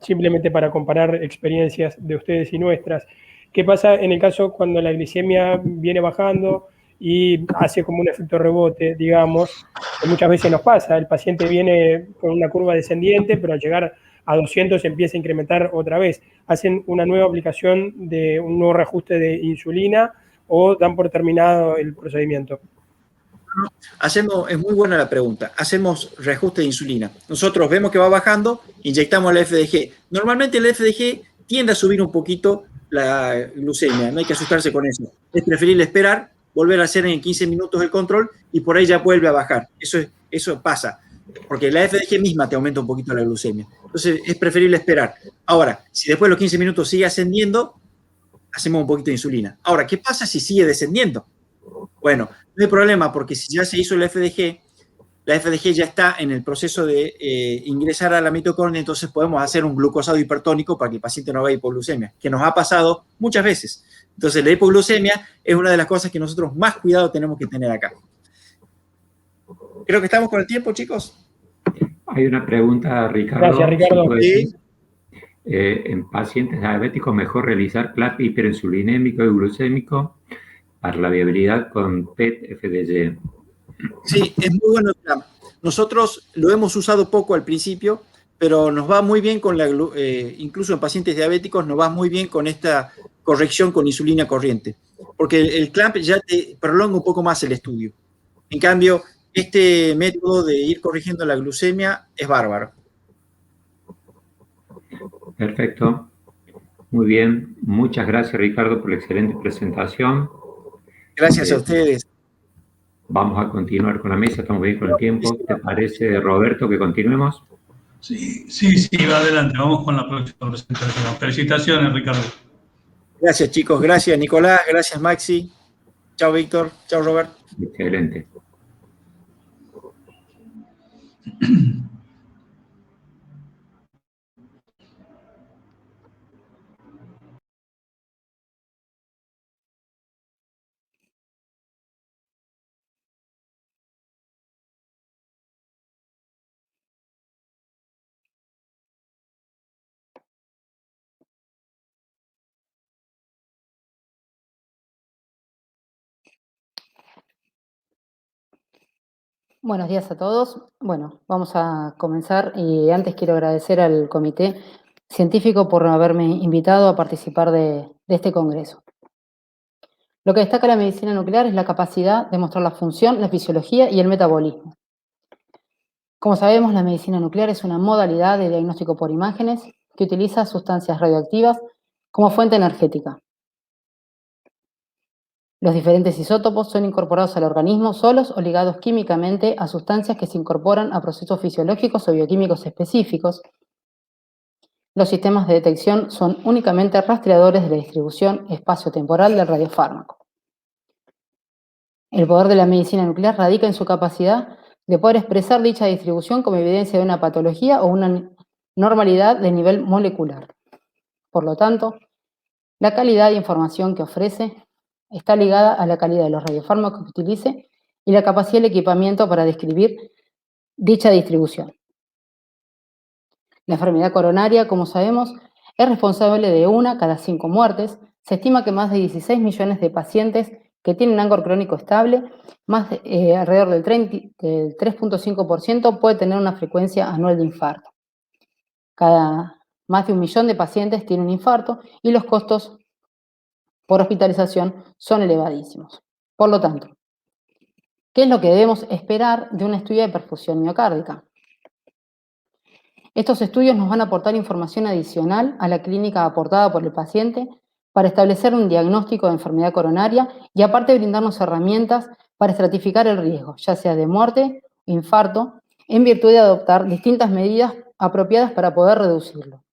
simplemente para comparar experiencias de ustedes y nuestras. ¿Qué pasa en el caso cuando la glicemia viene bajando y hace como un efecto rebote, digamos? Que muchas veces nos pasa, el paciente viene con una curva descendiente, pero al llegar a 200 empieza a incrementar otra vez. ¿Hacen una nueva aplicación de un nuevo reajuste de insulina o dan por terminado el procedimiento? Es muy buena la pregunta. Hacemos reajuste de insulina. Nosotros vemos que va bajando, inyectamos la FDG. Normalmente la FDG tiende a subir un poquito la glucemia, no hay que asustarse con eso. Es preferible esperar, volver a hacer en 15 minutos el control y por ahí ya vuelve a bajar. Eso pasa, porque la FDG misma te aumenta un poquito la glucemia. Entonces es preferible esperar. Ahora, si después de los 15 minutos sigue ascendiendo, hacemos un poquito de insulina. Ahora, ¿qué pasa si sigue descendiendo? Bueno, no hay problema porque si ya se hizo la FDG ya está en el proceso de ingresar a la mitocondria, entonces podemos hacer un glucosado hipertónico para que el paciente no vaya hipoglucemia, que nos ha pasado muchas veces. Entonces la hipoglucemia es una de las cosas que nosotros más cuidado tenemos que tener acá. Creo que estamos con el tiempo, chicos. Hay una pregunta, Ricardo. Gracias, Ricardo. ¿Sí? En pacientes diabéticos, ¿mejor realizar CLAP hiperinsulinémico y glucémico para la viabilidad con PET-FDG? Sí, es muy bueno el CLAP. Nosotros lo hemos usado poco al principio, pero nos va muy bien con incluso en pacientes diabéticos, nos va muy bien con esta corrección con insulina corriente, porque el CLAMP ya te prolonga un poco más el estudio. En cambio, este método de ir corrigiendo la glucemia es bárbaro. Perfecto. Muy bien. Muchas gracias, Ricardo, por la excelente presentación. Gracias a ustedes. Vamos a continuar con la mesa, estamos bien con el tiempo. ¿Te parece, Roberto, que continuemos? Sí, va adelante. Vamos con la próxima presentación. Felicitaciones, Ricardo. Gracias, chicos. Gracias, Nicolás. Gracias, Maxi. Chao, Víctor. Chao, Robert. Excelente. Buenos días a todos. Bueno, vamos a comenzar y antes quiero agradecer al comité científico por haberme invitado a participar de este congreso. Lo que destaca la medicina nuclear es la capacidad de mostrar la función, la fisiología y el metabolismo. Como sabemos, la medicina nuclear es una modalidad de diagnóstico por imágenes que utiliza sustancias radioactivas como fuente energética. Los diferentes isótopos son incorporados al organismo solos o ligados químicamente a sustancias que se incorporan a procesos fisiológicos o bioquímicos específicos. Los sistemas de detección son únicamente rastreadores de la distribución espacio-temporal del radiofármaco. El poder de la medicina nuclear radica en su capacidad de poder expresar dicha distribución como evidencia de una patología o una normalidad de nivel molecular. Por lo tanto, la calidad de información que ofrece está ligada a la calidad de los radiofármacos que utilice y la capacidad del equipamiento para describir dicha distribución. La enfermedad coronaria, como sabemos, es responsable de 1 cada 5 muertes. Se estima que más de 16 millones de pacientes que tienen ANCOR crónico estable, alrededor del 3.5% puede tener una frecuencia anual de infarto. Más de 1 millón de pacientes tienen un infarto y los costos por hospitalización son elevadísimos. Por lo tanto, ¿qué es lo que debemos esperar de un estudio de perfusión miocárdica? Estos estudios nos van a aportar información adicional a la clínica aportada por el paciente para establecer un diagnóstico de enfermedad coronaria y aparte brindarnos herramientas para estratificar el riesgo, ya sea de muerte o infarto, en virtud de adoptar distintas medidas apropiadas para poder reducirlo.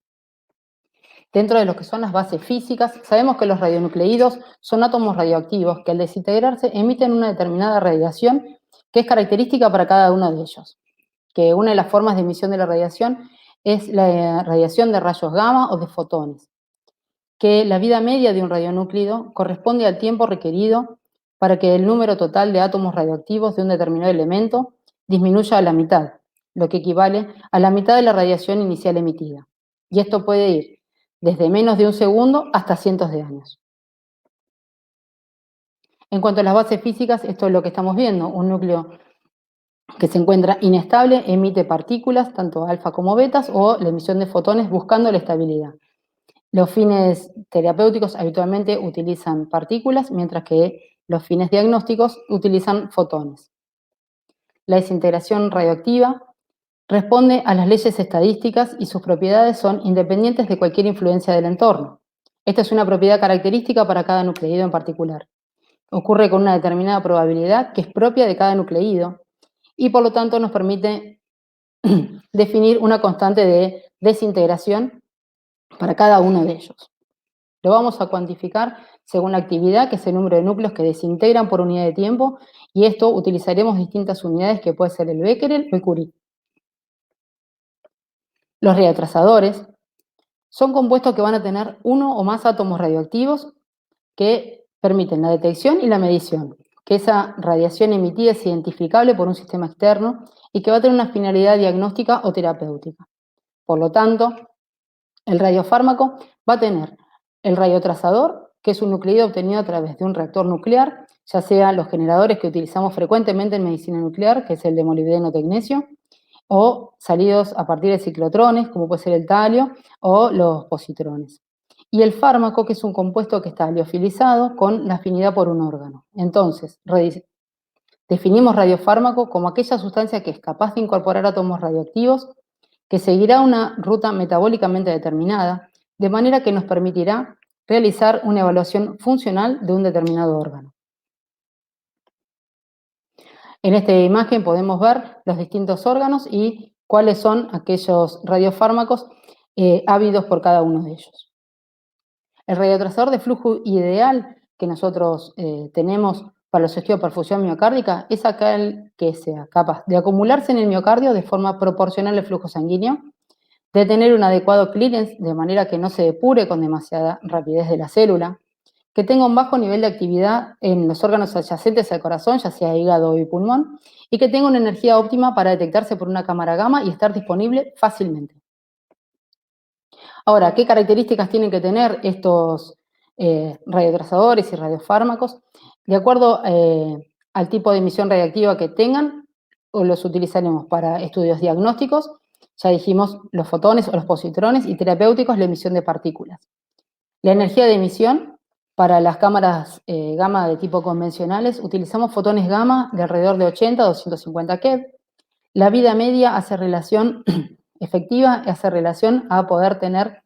Dentro de lo que son las bases físicas, sabemos que los radionucleídos son átomos radioactivos que al desintegrarse emiten una determinada radiación que es característica para cada uno de ellos. Que una de las formas de emisión de la radiación es la radiación de rayos gamma o de fotones, que la vida media de un radionúclido corresponde al tiempo requerido para que el número total de átomos radioactivos de un determinado elemento disminuya a la mitad, lo que equivale a la mitad de la radiación inicial emitida. Y esto puede ir desde menos de 1 segundo hasta cientos de años. En cuanto a las bases físicas, esto es lo que estamos viendo, un núcleo que se encuentra inestable, emite partículas, tanto alfa como betas, o la emisión de fotones buscando la estabilidad. Los fines terapéuticos habitualmente utilizan partículas, mientras que los fines diagnósticos utilizan fotones. La desintegración radioactiva responde a las leyes estadísticas y sus propiedades son independientes de cualquier influencia del entorno. Esta es una propiedad característica para cada nucleído en particular. Ocurre con una determinada probabilidad que es propia de cada nucleído, y por lo tanto nos permite definir una constante de desintegración para cada uno de ellos. Lo vamos a cuantificar según la actividad, que es el número de núcleos que desintegran por unidad de tiempo, y esto utilizaremos distintas unidades que puede ser el Becquerel o el Curie. Los radiotrazadores son compuestos que van a tener 1 o más átomos radioactivos que permiten la detección y la medición, que esa radiación emitida es identificable por un sistema externo y que va a tener una finalidad diagnóstica o terapéutica. Por lo tanto, el radiofármaco va a tener el radiotrazador, que es un nucleído obtenido a través de un reactor nuclear, ya sea los generadores que utilizamos frecuentemente en medicina nuclear, que es el de molibdeno-tecnesio, o salidos a partir de ciclotrones, como puede ser el talio, o los positrones. Y el fármaco, que es un compuesto que está liofilizado con la afinidad por un órgano. Entonces, definimos radiofármaco como aquella sustancia que es capaz de incorporar átomos radioactivos, que seguirá una ruta metabólicamente determinada, de manera que nos permitirá realizar una evaluación funcional de un determinado órgano. En esta imagen podemos ver los distintos órganos y cuáles son aquellos radiofármacos ávidos por cada uno de ellos. El radiotrazador de flujo ideal que nosotros tenemos para los estudios de perfusión miocárdica es aquel que sea capaz de acumularse en el miocardio de forma proporcional al flujo sanguíneo, de tener un adecuado clearance de manera que no se depure con demasiada rapidez de la célula, que tenga un bajo nivel de actividad en los órganos adyacentes al corazón, ya sea hígado y pulmón, y que tenga una energía óptima para detectarse por una cámara gamma y estar disponible fácilmente. Ahora, ¿qué características tienen que tener estos radiotrazadores y radiofármacos? De acuerdo al tipo de emisión radiactiva que tengan, o los utilizaremos para estudios diagnósticos, ya dijimos los fotones o los positrones, y terapéuticos, la emisión de partículas. La energía de emisión, para las cámaras gamma de tipo convencionales, utilizamos fotones gamma de alrededor de 80 a 250 keV. La vida media hace relación efectiva, hace relación a poder tener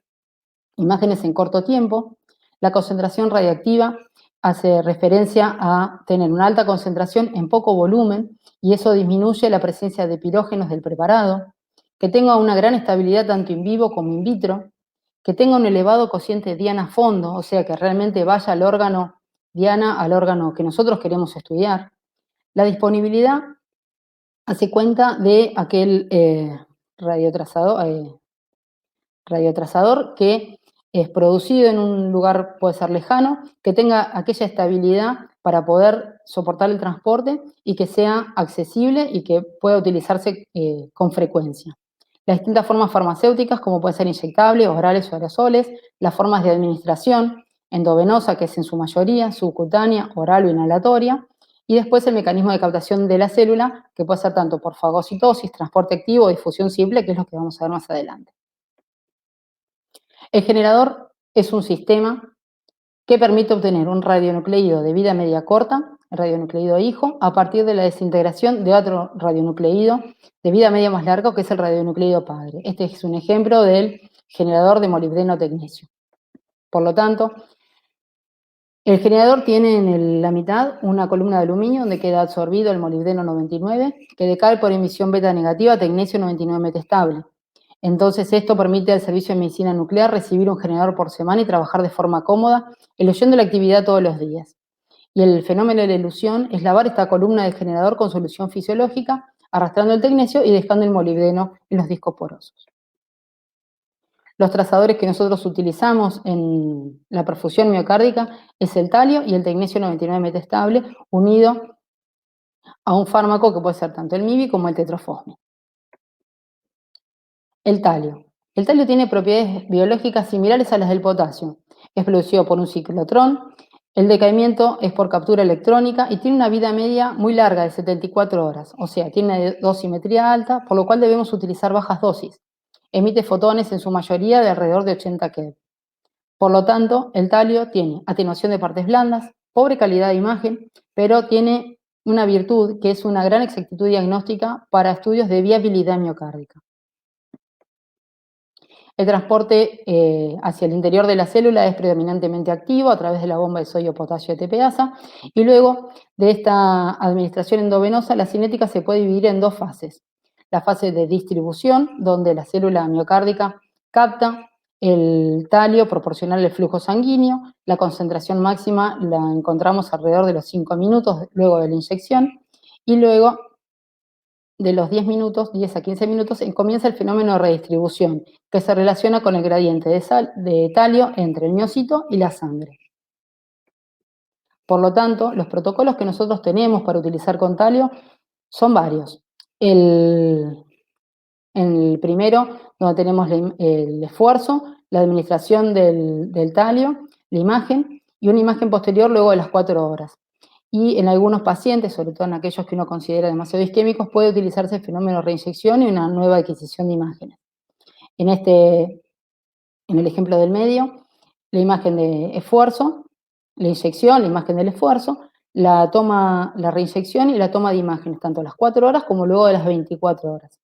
imágenes en corto tiempo. La concentración radiactiva hace referencia a tener una alta concentración en poco volumen, y eso disminuye la presencia de pirógenos del preparado, que tenga una gran estabilidad tanto in vivo como in vitro, que tenga un elevado cociente diana-fondo, o sea, que realmente vaya al órgano diana, al órgano que nosotros queremos estudiar. La disponibilidad hace cuenta de aquel radiotrazador que es producido en un lugar, puede ser lejano, que tenga aquella estabilidad para poder soportar el transporte y que sea accesible y que pueda utilizarse con frecuencia. las distintas formas farmacéuticas, como pueden ser inyectables, orales o aerosoles, las formas de administración, endovenosa, que es en su mayoría, subcutánea, oral o inhalatoria, y después el mecanismo de captación de la célula, que puede ser tanto por fagocitosis, transporte activo o difusión simple, que es lo que vamos a ver más adelante. El generador es un sistema que permite obtener un radionucleído de vida media corta, el radionucleído hijo, a partir de la desintegración de otro radionucleído de vida media más larga, que es el radionucleído padre. Este es un ejemplo del generador de molibdeno tecnesio. Por lo tanto, el generador tiene en la mitad una columna de aluminio donde queda absorbido el molibdeno 99, que decae por emisión beta negativa tecnesio 99 metestable. Entonces, esto permite al Servicio de Medicina Nuclear recibir un generador por semana y trabajar de forma cómoda, eluyendo la actividad todos los días. Y el fenómeno de la elusión es lavar esta columna del generador con solución fisiológica, arrastrando el tecnesio y dejando el molibdeno en los discos porosos. Los trazadores que nosotros utilizamos en la perfusión miocárdica es el talio y el tecnesio 99 metestable, unido a un fármaco que puede ser tanto el MIB como el tetrofosmin. El talio. El talio tiene propiedades biológicas similares a las del potasio. Es producido por un ciclotrón, el decaimiento es por captura electrónica y tiene una vida media muy larga de 74 horas, o sea, tiene una dosimetría alta, por lo cual debemos utilizar bajas dosis. Emite fotones en su mayoría de alrededor de 80 keV. Por lo tanto, el talio tiene atenuación de partes blandas, pobre calidad de imagen, pero tiene una virtud que es una gran exactitud diagnóstica para estudios de viabilidad miocárdica. El transporte hacia el interior de la célula es predominantemente activo a través de la bomba de sodio-potasio ATPasa y luego de esta administración endovenosa la cinética se puede dividir en dos fases. La fase de distribución, donde la célula miocárdica capta el talio proporcional al flujo sanguíneo, la concentración máxima la encontramos alrededor de los 5 minutos luego de la inyección y luego de los 10 minutos, 10 a 15 minutos, comienza el fenómeno de redistribución, que se relaciona con el gradiente de talio entre el miocito y la sangre. Por lo tanto, los protocolos que nosotros tenemos para utilizar con talio son varios. El primero, donde tenemos el esfuerzo, la administración del talio, la imagen, y una imagen posterior luego de las 4 horas. Y en algunos pacientes, sobre todo en aquellos que uno considera demasiado isquémicos, puede utilizarse el fenómeno de reinyección y una nueva adquisición de imágenes. En el ejemplo del medio, la imagen de esfuerzo, la inyección, la imagen del esfuerzo, la reinyección y la toma de imágenes, tanto a las 4 horas como luego de las 24 horas.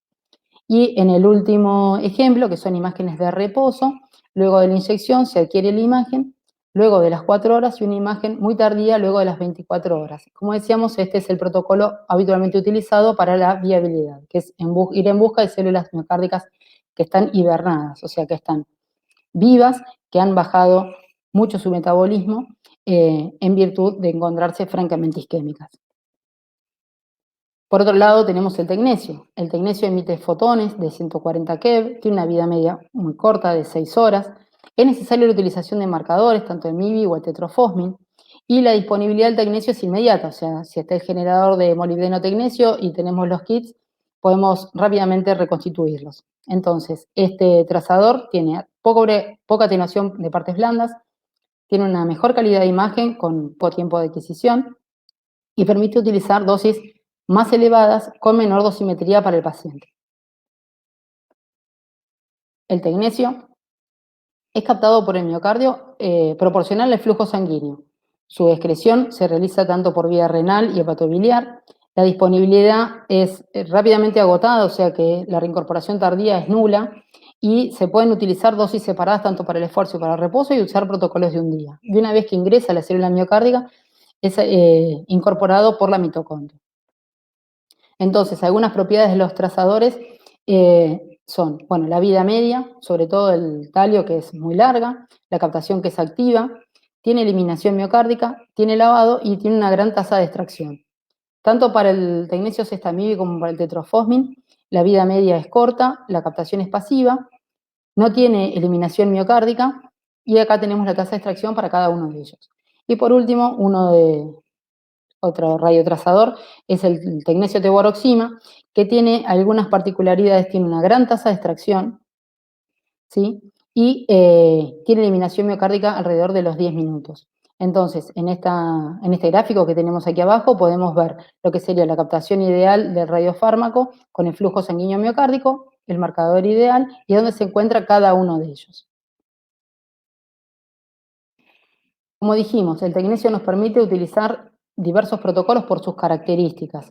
Y en el último ejemplo, que son imágenes de reposo, luego de la inyección se adquiere la imagen, luego de las 4 horas y una imagen muy tardía luego de las 24 horas. Como decíamos, este es el protocolo habitualmente utilizado para la viabilidad, que es ir en busca de células miocárdicas que están hibernadas, o sea, que están vivas, que han bajado mucho su metabolismo en virtud de encontrarse francamente isquémicas. Por otro lado, tenemos el tecnesio. El tecnesio emite fotones de 140 keV, tiene una vida media muy corta de 6 horas. Es necesaria la utilización de marcadores, tanto el MIB o el tetrofosmin, y la disponibilidad del tecnesio es inmediata, o sea, si está el generador de molibdeno tecnesio y tenemos los kits, podemos rápidamente reconstituirlos. Entonces, este trazador tiene poca atenuación de partes blandas, tiene una mejor calidad de imagen con poco tiempo de adquisición y permite utilizar dosis más elevadas con menor dosimetría para el paciente. El tecnesio es captado por el miocardio proporcional al flujo sanguíneo. Su excreción se realiza tanto por vía renal y hepatobiliar. La disponibilidad es rápidamente agotada, o sea que la reincorporación tardía es nula y se pueden utilizar dosis separadas tanto para el esfuerzo y para el reposo y usar protocolos de un día. Y una vez que ingresa a la célula miocárdica es incorporado por la mitocondria. Entonces, algunas propiedades de los trazadores son, bueno, la vida media, sobre todo el talio que es muy larga, la captación que es activa, tiene eliminación miocárdica, tiene lavado y tiene una gran tasa de extracción. Tanto para el tecnesio sextamib como para el tetrofosmin, la vida media es corta, la captación es pasiva, no tiene eliminación miocárdica y acá tenemos la tasa de extracción para cada uno de ellos. Y por último, uno de otro radiotrazador, es el tecnesio teburoxima, que tiene algunas particularidades, tiene una gran tasa de extracción, ¿sí? Y tiene eliminación miocárdica alrededor de los 10 minutos. Entonces, en este gráfico que tenemos aquí abajo, podemos ver lo que sería la captación ideal del radiofármaco con el flujo sanguíneo miocárdico, el marcador ideal y dónde se encuentra cada uno de ellos. Como dijimos, el tecnesio nos permite utilizar diversos protocolos por sus características.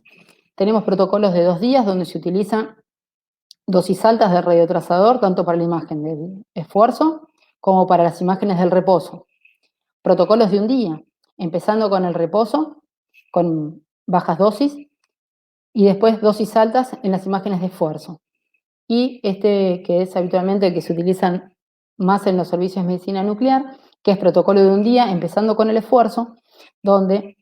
Tenemos protocolos de 2 días donde se utilizan dosis altas de radiotrazador, tanto para la imagen del esfuerzo como para las imágenes del reposo. Protocolos de 1 día, empezando con el reposo, con bajas dosis, y después dosis altas en las imágenes de esfuerzo. Y que es habitualmente el que se utilizan más en los servicios de medicina nuclear, que es protocolo de 1 día, empezando con el esfuerzo, donde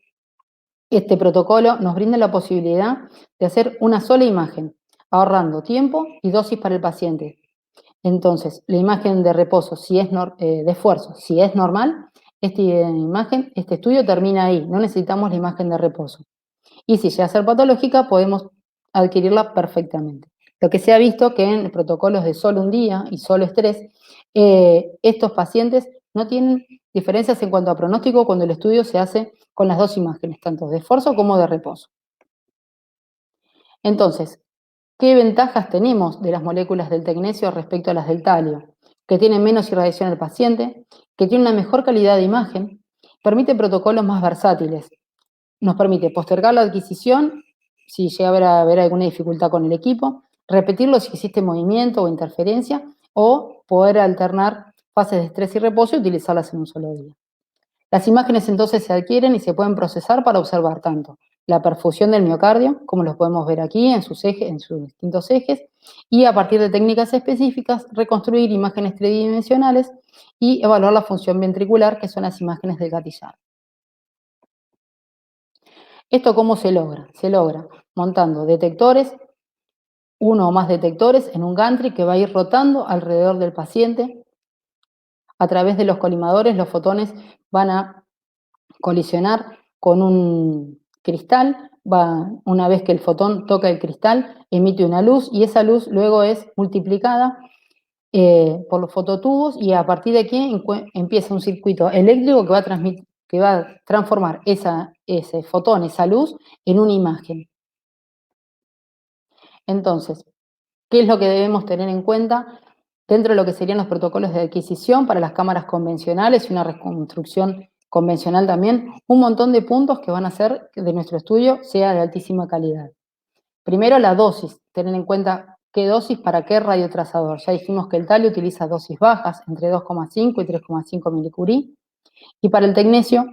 este protocolo nos brinda la posibilidad de hacer una sola imagen, ahorrando tiempo y dosis para el paciente. Entonces, la imagen de reposo, de esfuerzo, si es normal, este estudio termina ahí, no necesitamos la imagen de reposo. Y si llega a ser patológica, podemos adquirirla perfectamente. Lo que se ha visto que en protocolos de solo 1 día y solo estrés, estos pacientes no tienen diferencias en cuanto a pronóstico cuando el estudio se hace con las 2 imágenes, tanto de esfuerzo como de reposo. Entonces, ¿qué ventajas tenemos de las moléculas del tecnesio respecto a las del talio? Que tienen menos irradiación al paciente, que tienen una mejor calidad de imagen, permite protocolos más versátiles, nos permite postergar la adquisición si llega a haber alguna dificultad con el equipo, repetirlo si existe movimiento o interferencia, o poder alternar fases de estrés y reposo y utilizarlas en un solo día. Las imágenes entonces se adquieren y se pueden procesar para observar tanto la perfusión del miocardio, como lo podemos ver aquí en sus distintos ejes, y a partir de técnicas específicas reconstruir imágenes tridimensionales y evaluar la función ventricular, que son las imágenes del gatillado. ¿Esto cómo se logra? Se logra montando detectores, 1 o más detectores en un gantry que va a ir rotando alrededor del paciente. A través de los colimadores, los fotones van a colisionar con un cristal. Una vez que el fotón toca el cristal, emite una luz y esa luz luego es multiplicada por los fototubos y a partir de aquí empieza un circuito eléctrico que va a transformar ese fotón, esa luz, en una imagen. Entonces, ¿qué es lo que debemos tener en cuenta dentro de lo que serían los protocolos de adquisición para las cámaras convencionales y una reconstrucción convencional también? Un montón de puntos que van a hacer que de nuestro estudio sea de altísima calidad. Primero, la dosis, tener en cuenta qué dosis para qué radiotrazador. Ya dijimos que el talio utiliza dosis bajas, entre 2,5 y 3,5 milicurie, y para el tecnesio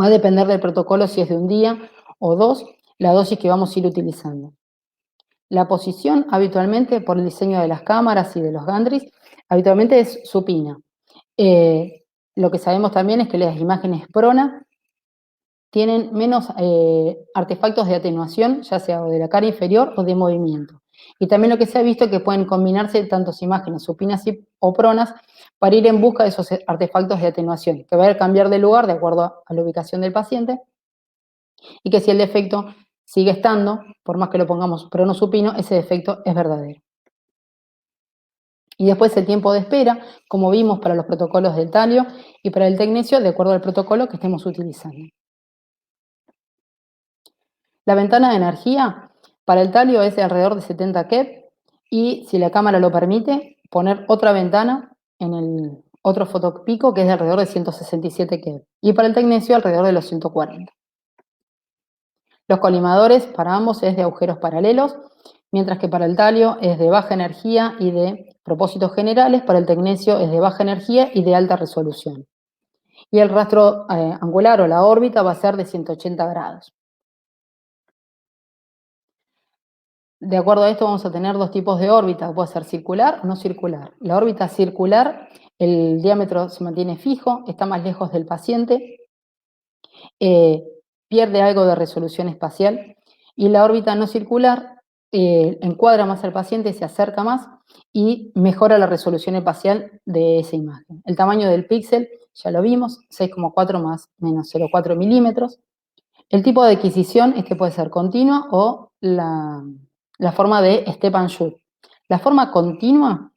va a depender del protocolo si es de 1 día o 2, la dosis que vamos a ir utilizando. La posición habitualmente, por el diseño de las cámaras y de los gantries, habitualmente es supina. Lo que sabemos también es que las imágenes prona tienen menos artefactos de atenuación, ya sea de la cara inferior o de movimiento. Y también lo que se ha visto es que pueden combinarse tantas imágenes supinas o pronas para ir en busca de esos artefactos de atenuación, que va a cambiar de lugar de acuerdo a la ubicación del paciente, y que si el defecto sigue estando, por más que lo pongamos pronosupino, ese defecto es verdadero. Y después el tiempo de espera, como vimos para los protocolos del talio y para el tecnesio, de acuerdo al protocolo que estemos utilizando. La ventana de energía para el talio es de alrededor de 70 keV y, si la cámara lo permite, poner otra ventana en el otro fotopico que es de alrededor de 167 keV y para el tecnesio alrededor de los 140. Los colimadores para ambos es de agujeros paralelos, mientras que para el talio es de baja energía y de propósitos generales, para el tecnesio es de baja energía y de alta resolución. Y el rastro angular o la órbita va a ser de 180 grados. De acuerdo a esto vamos a tener 2 tipos de órbita, puede ser circular o no circular. La órbita circular, el diámetro se mantiene fijo, está más lejos del paciente, pierde algo de resolución espacial, y la órbita no circular encuadra más al paciente, se acerca más y mejora la resolución espacial de esa imagen. El tamaño del píxel, ya lo vimos, 6,4 más menos 0,4 milímetros. El tipo de adquisición es que puede ser continua o la forma de step and shoot. La forma continua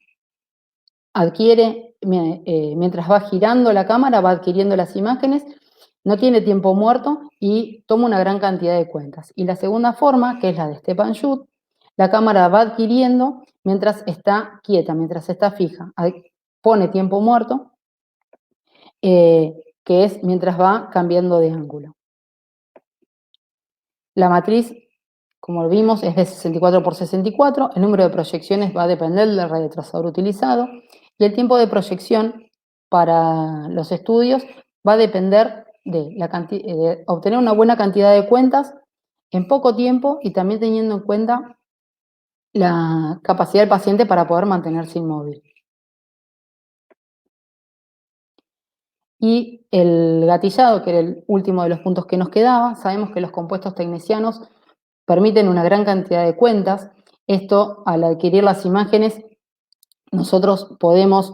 adquiere, mientras va girando la cámara, va adquiriendo las imágenes, no tiene tiempo muerto y toma una gran cantidad de cuentas. Y la segunda forma, que es la de step and shoot, la cámara va adquiriendo mientras está quieta, mientras está fija. Pone tiempo muerto, que es mientras va cambiando de ángulo. La matriz, como lo vimos, es de 64 por 64. El número de proyecciones va a depender del radiotrazador utilizado. Y el tiempo de proyección para los estudios va a depender de obtener una buena cantidad de cuentas en poco tiempo y también teniendo en cuenta la capacidad del paciente para poder mantenerse inmóvil. Y el gatillado, que era el último de los puntos que nos quedaba, sabemos que los compuestos tecnesianos permiten una gran cantidad de cuentas. Esto, al adquirir las imágenes, nosotros podemos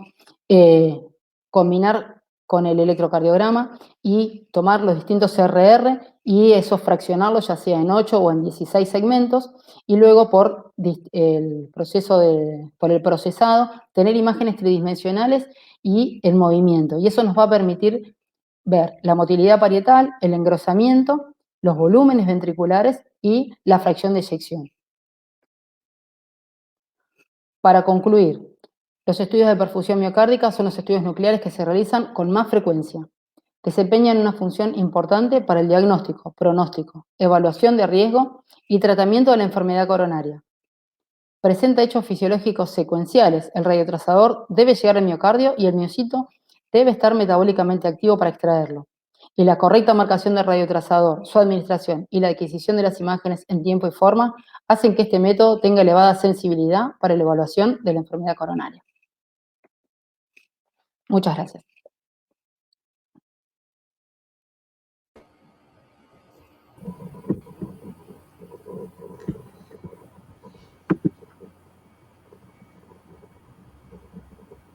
combinar con el electrocardiograma y tomar los distintos CRR y eso fraccionarlos ya sea en 8 o en 16 segmentos y luego por el procesado tener imágenes tridimensionales y el movimiento. Y eso nos va a permitir ver la motilidad parietal, el engrosamiento, los volúmenes ventriculares y la fracción de eyección. Para concluir, los estudios de perfusión miocárdica son los estudios nucleares que se realizan con más frecuencia. Desempeñan una función importante para el diagnóstico, pronóstico, evaluación de riesgo y tratamiento de la enfermedad coronaria. Presenta hechos fisiológicos secuenciales. El radiotrazador debe llegar al miocardio y el miocito debe estar metabólicamente activo para extraerlo. Y la correcta marcación del radiotrazador, su administración y la adquisición de las imágenes en tiempo y forma hacen que este método tenga elevada sensibilidad para la evaluación de la enfermedad coronaria. Muchas gracias.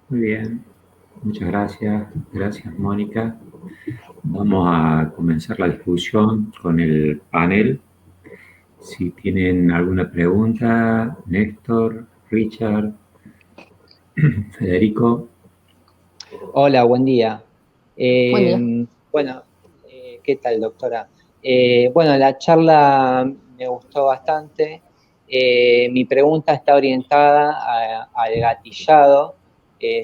Muy bien, muchas gracias. Gracias, Mónica. Vamos a comenzar la discusión con el panel. Si tienen alguna pregunta, Néstor, Richard, Federico. Hola, buen día. Buen día. Bueno, ¿qué tal, doctora? Bueno, la charla me gustó bastante. Mi pregunta está orientada al gatillado.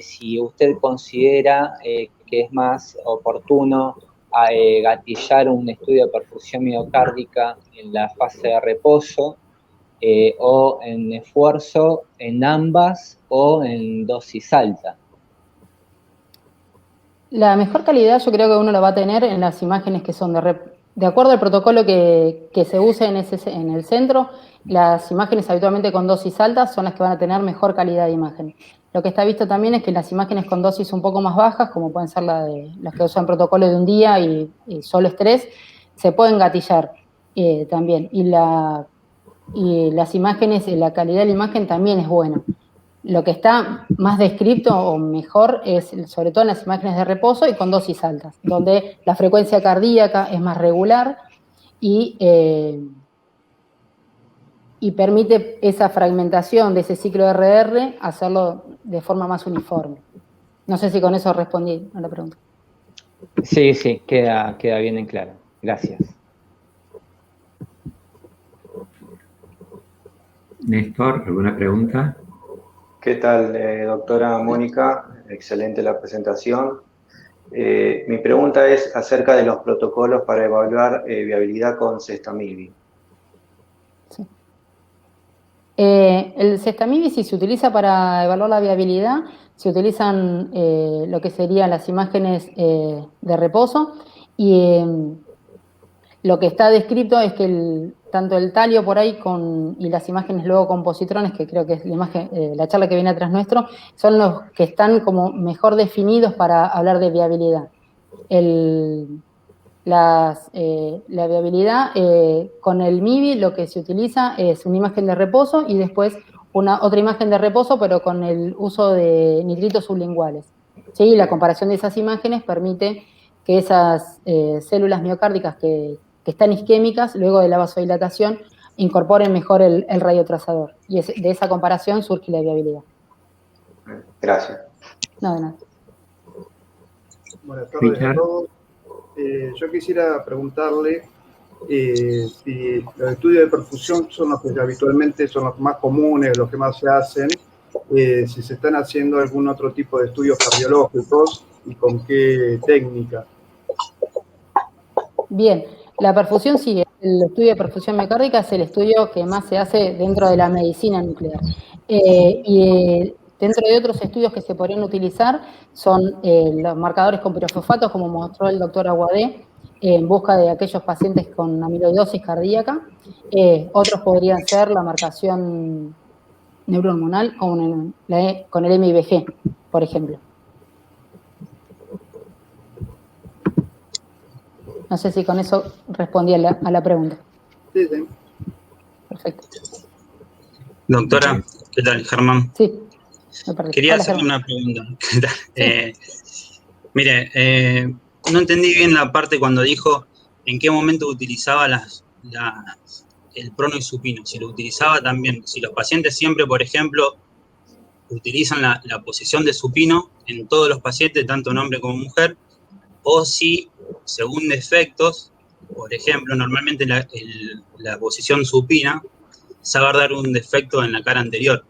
Si usted considera que es más oportuno gatillar un estudio de perfusión miocárdica en la fase de reposo o en esfuerzo, en ambas o en dosis alta. La mejor calidad yo creo que uno la va a tener en las imágenes que son de acuerdo al protocolo que se use en el centro, las imágenes habitualmente con dosis altas son las que van a tener mejor calidad de imagen. Lo que está visto también es que las imágenes con dosis un poco más bajas, como pueden ser las que usan protocolo de un día y solo estrés, se pueden gatillar también. Y las imágenes, la calidad de la imagen también es buena. Lo que está más descrito o mejor es sobre todo en las imágenes de reposo y con dosis altas, donde la frecuencia cardíaca es más regular y permite esa fragmentación de ese ciclo RR hacerlo de forma más uniforme. No sé si con eso respondí a la pregunta. Sí, queda bien en claro. Gracias. Néstor, ¿alguna pregunta? ¿Qué tal, doctora Mónica? Excelente la presentación. Mi pregunta es acerca de los protocolos para evaluar viabilidad con Cestamivir. Sí. El Cestamivir, si se utiliza para evaluar la viabilidad, se utilizan lo que serían las imágenes de reposo y lo que está descrito es que tanto el talio por ahí y las imágenes luego con positrones, que creo que es la charla que viene atrás nuestro, son los que están como mejor definidos para hablar de viabilidad. La viabilidad con el MIVI lo que se utiliza es una imagen de reposo y después otra imagen de reposo, pero con el uso de nitritos sublinguales. ¿Sí? La comparación de esas imágenes permite que esas células miocárdicas que que están isquémicas, luego de la vasodilatación, incorporen mejor el radiotrazador. Y de esa comparación surge la viabilidad. Gracias. No, de nada. Buenas tardes a todos. Yo quisiera preguntarle si los estudios de perfusión son los que habitualmente son los más comunes, los que más se hacen, si se están haciendo algún otro tipo de estudios cardiológicos y con qué técnica. Bien, la perfusión sí, el estudio de perfusión miocárdica es el estudio que más se hace dentro de la medicina nuclear. Dentro de otros estudios que se podrían utilizar son los marcadores con pirofosfatos, como mostró el doctor Aguadé, en busca de aquellos pacientes con amiloidosis cardíaca. Otros podrían ser la marcación neurohormonal con el MIBG, por ejemplo. No sé si con eso respondí a la pregunta. Sí, sí. Perfecto. Doctora, ¿qué tal? Germán. Sí, me perdí. Quería Hola, hacerle Germán. una pregunta. ¿Qué tal? Sí. Mire, no entendí bien la parte cuando dijo en qué momento utilizaba el prono y supino. Si lo utilizaba también, si los pacientes siempre, por ejemplo, utilizan la posición de supino en todos los pacientes, tanto en hombre como mujer, o si, según defectos, por ejemplo, normalmente la posición supina sabe dar un defecto en la cara anterior.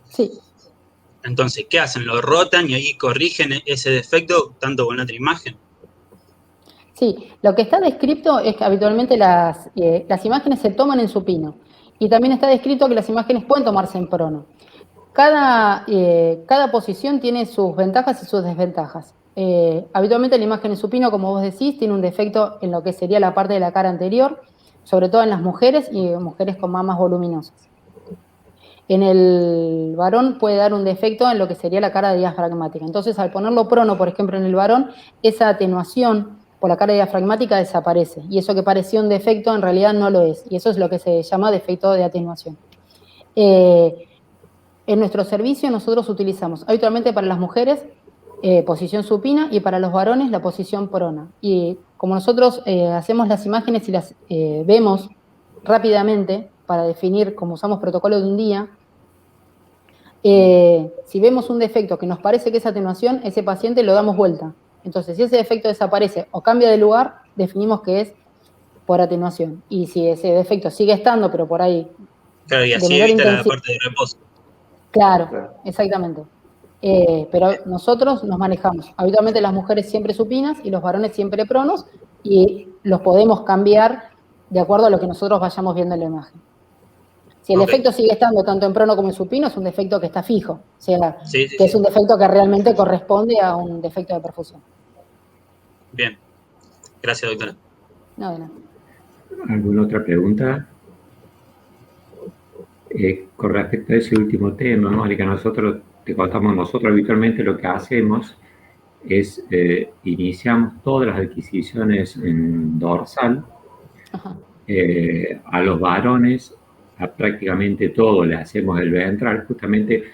Sí. Entonces, ¿qué hacen? ¿Lo rotan y ahí corrigen ese defecto tanto con la otra imagen? Sí, lo que está descrito es que habitualmente las imágenes se toman en supino. Y también está descrito que las imágenes pueden tomarse en prono. Cada posición tiene sus ventajas y sus desventajas. Habitualmente la imagen en supino, como vos decís, tiene un defecto en lo que sería la parte de la cara anterior, sobre todo en las mujeres y mujeres con mamas voluminosas. En el varón puede dar un defecto en lo que sería la cara diafragmática. Entonces, al ponerlo prono, por ejemplo, en el varón, esa atenuación por la cara diafragmática desaparece. Y eso que parecía un defecto, en realidad no lo es. Y eso es lo que se llama defecto de atenuación. En nuestro servicio nosotros utilizamos habitualmente para las mujeres posición supina y para los varones la posición prona. Y como nosotros hacemos las imágenes y las vemos rápidamente para definir, como usamos protocolo de un día, si vemos un defecto que nos parece que es atenuación, ese paciente lo damos vuelta. Entonces, si ese defecto desaparece o cambia de lugar, definimos que es por atenuación. Y si ese defecto sigue estando, pero por ahí... Claro, y así evita la parte de reposo. Claro, exactamente. Pero nosotros nos manejamos. Habitualmente las mujeres siempre supinas y los varones siempre pronos, y los podemos cambiar de acuerdo a lo que nosotros vayamos viendo en la imagen. Si el defecto sigue estando tanto en prono como en supino, es un defecto que está fijo. O sea, que es un defecto que realmente corresponde a un defecto de perfusión. Bien. Gracias, doctora. No, de nada. ¿Alguna otra pregunta? Con respecto a ese último tema, Mónica, te contamos, nosotros habitualmente lo que hacemos es iniciamos todas las adquisiciones en dorsal. A los varones, a prácticamente todo le hacemos el ventral, justamente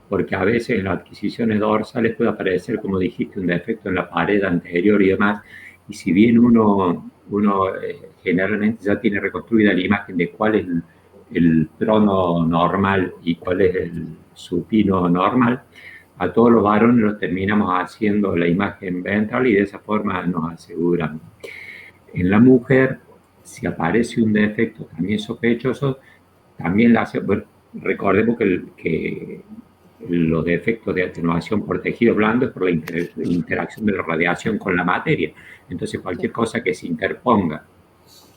porque a veces en las adquisiciones dorsales puede aparecer, como dijiste, un defecto en la pared anterior y demás, y si bien uno generalmente ya tiene reconstruida la imagen de cuál es el prono normal y cuál es el supino normal, a todos los varones los terminamos haciendo la imagen ventral y de esa forma nos aseguramos. En la mujer, si aparece un defecto también sospechoso, también la hace. Bueno, recordemos que los defectos de atenuación por tejido blando es por la interacción de la radiación con la materia. Entonces, cualquier cosa que se interponga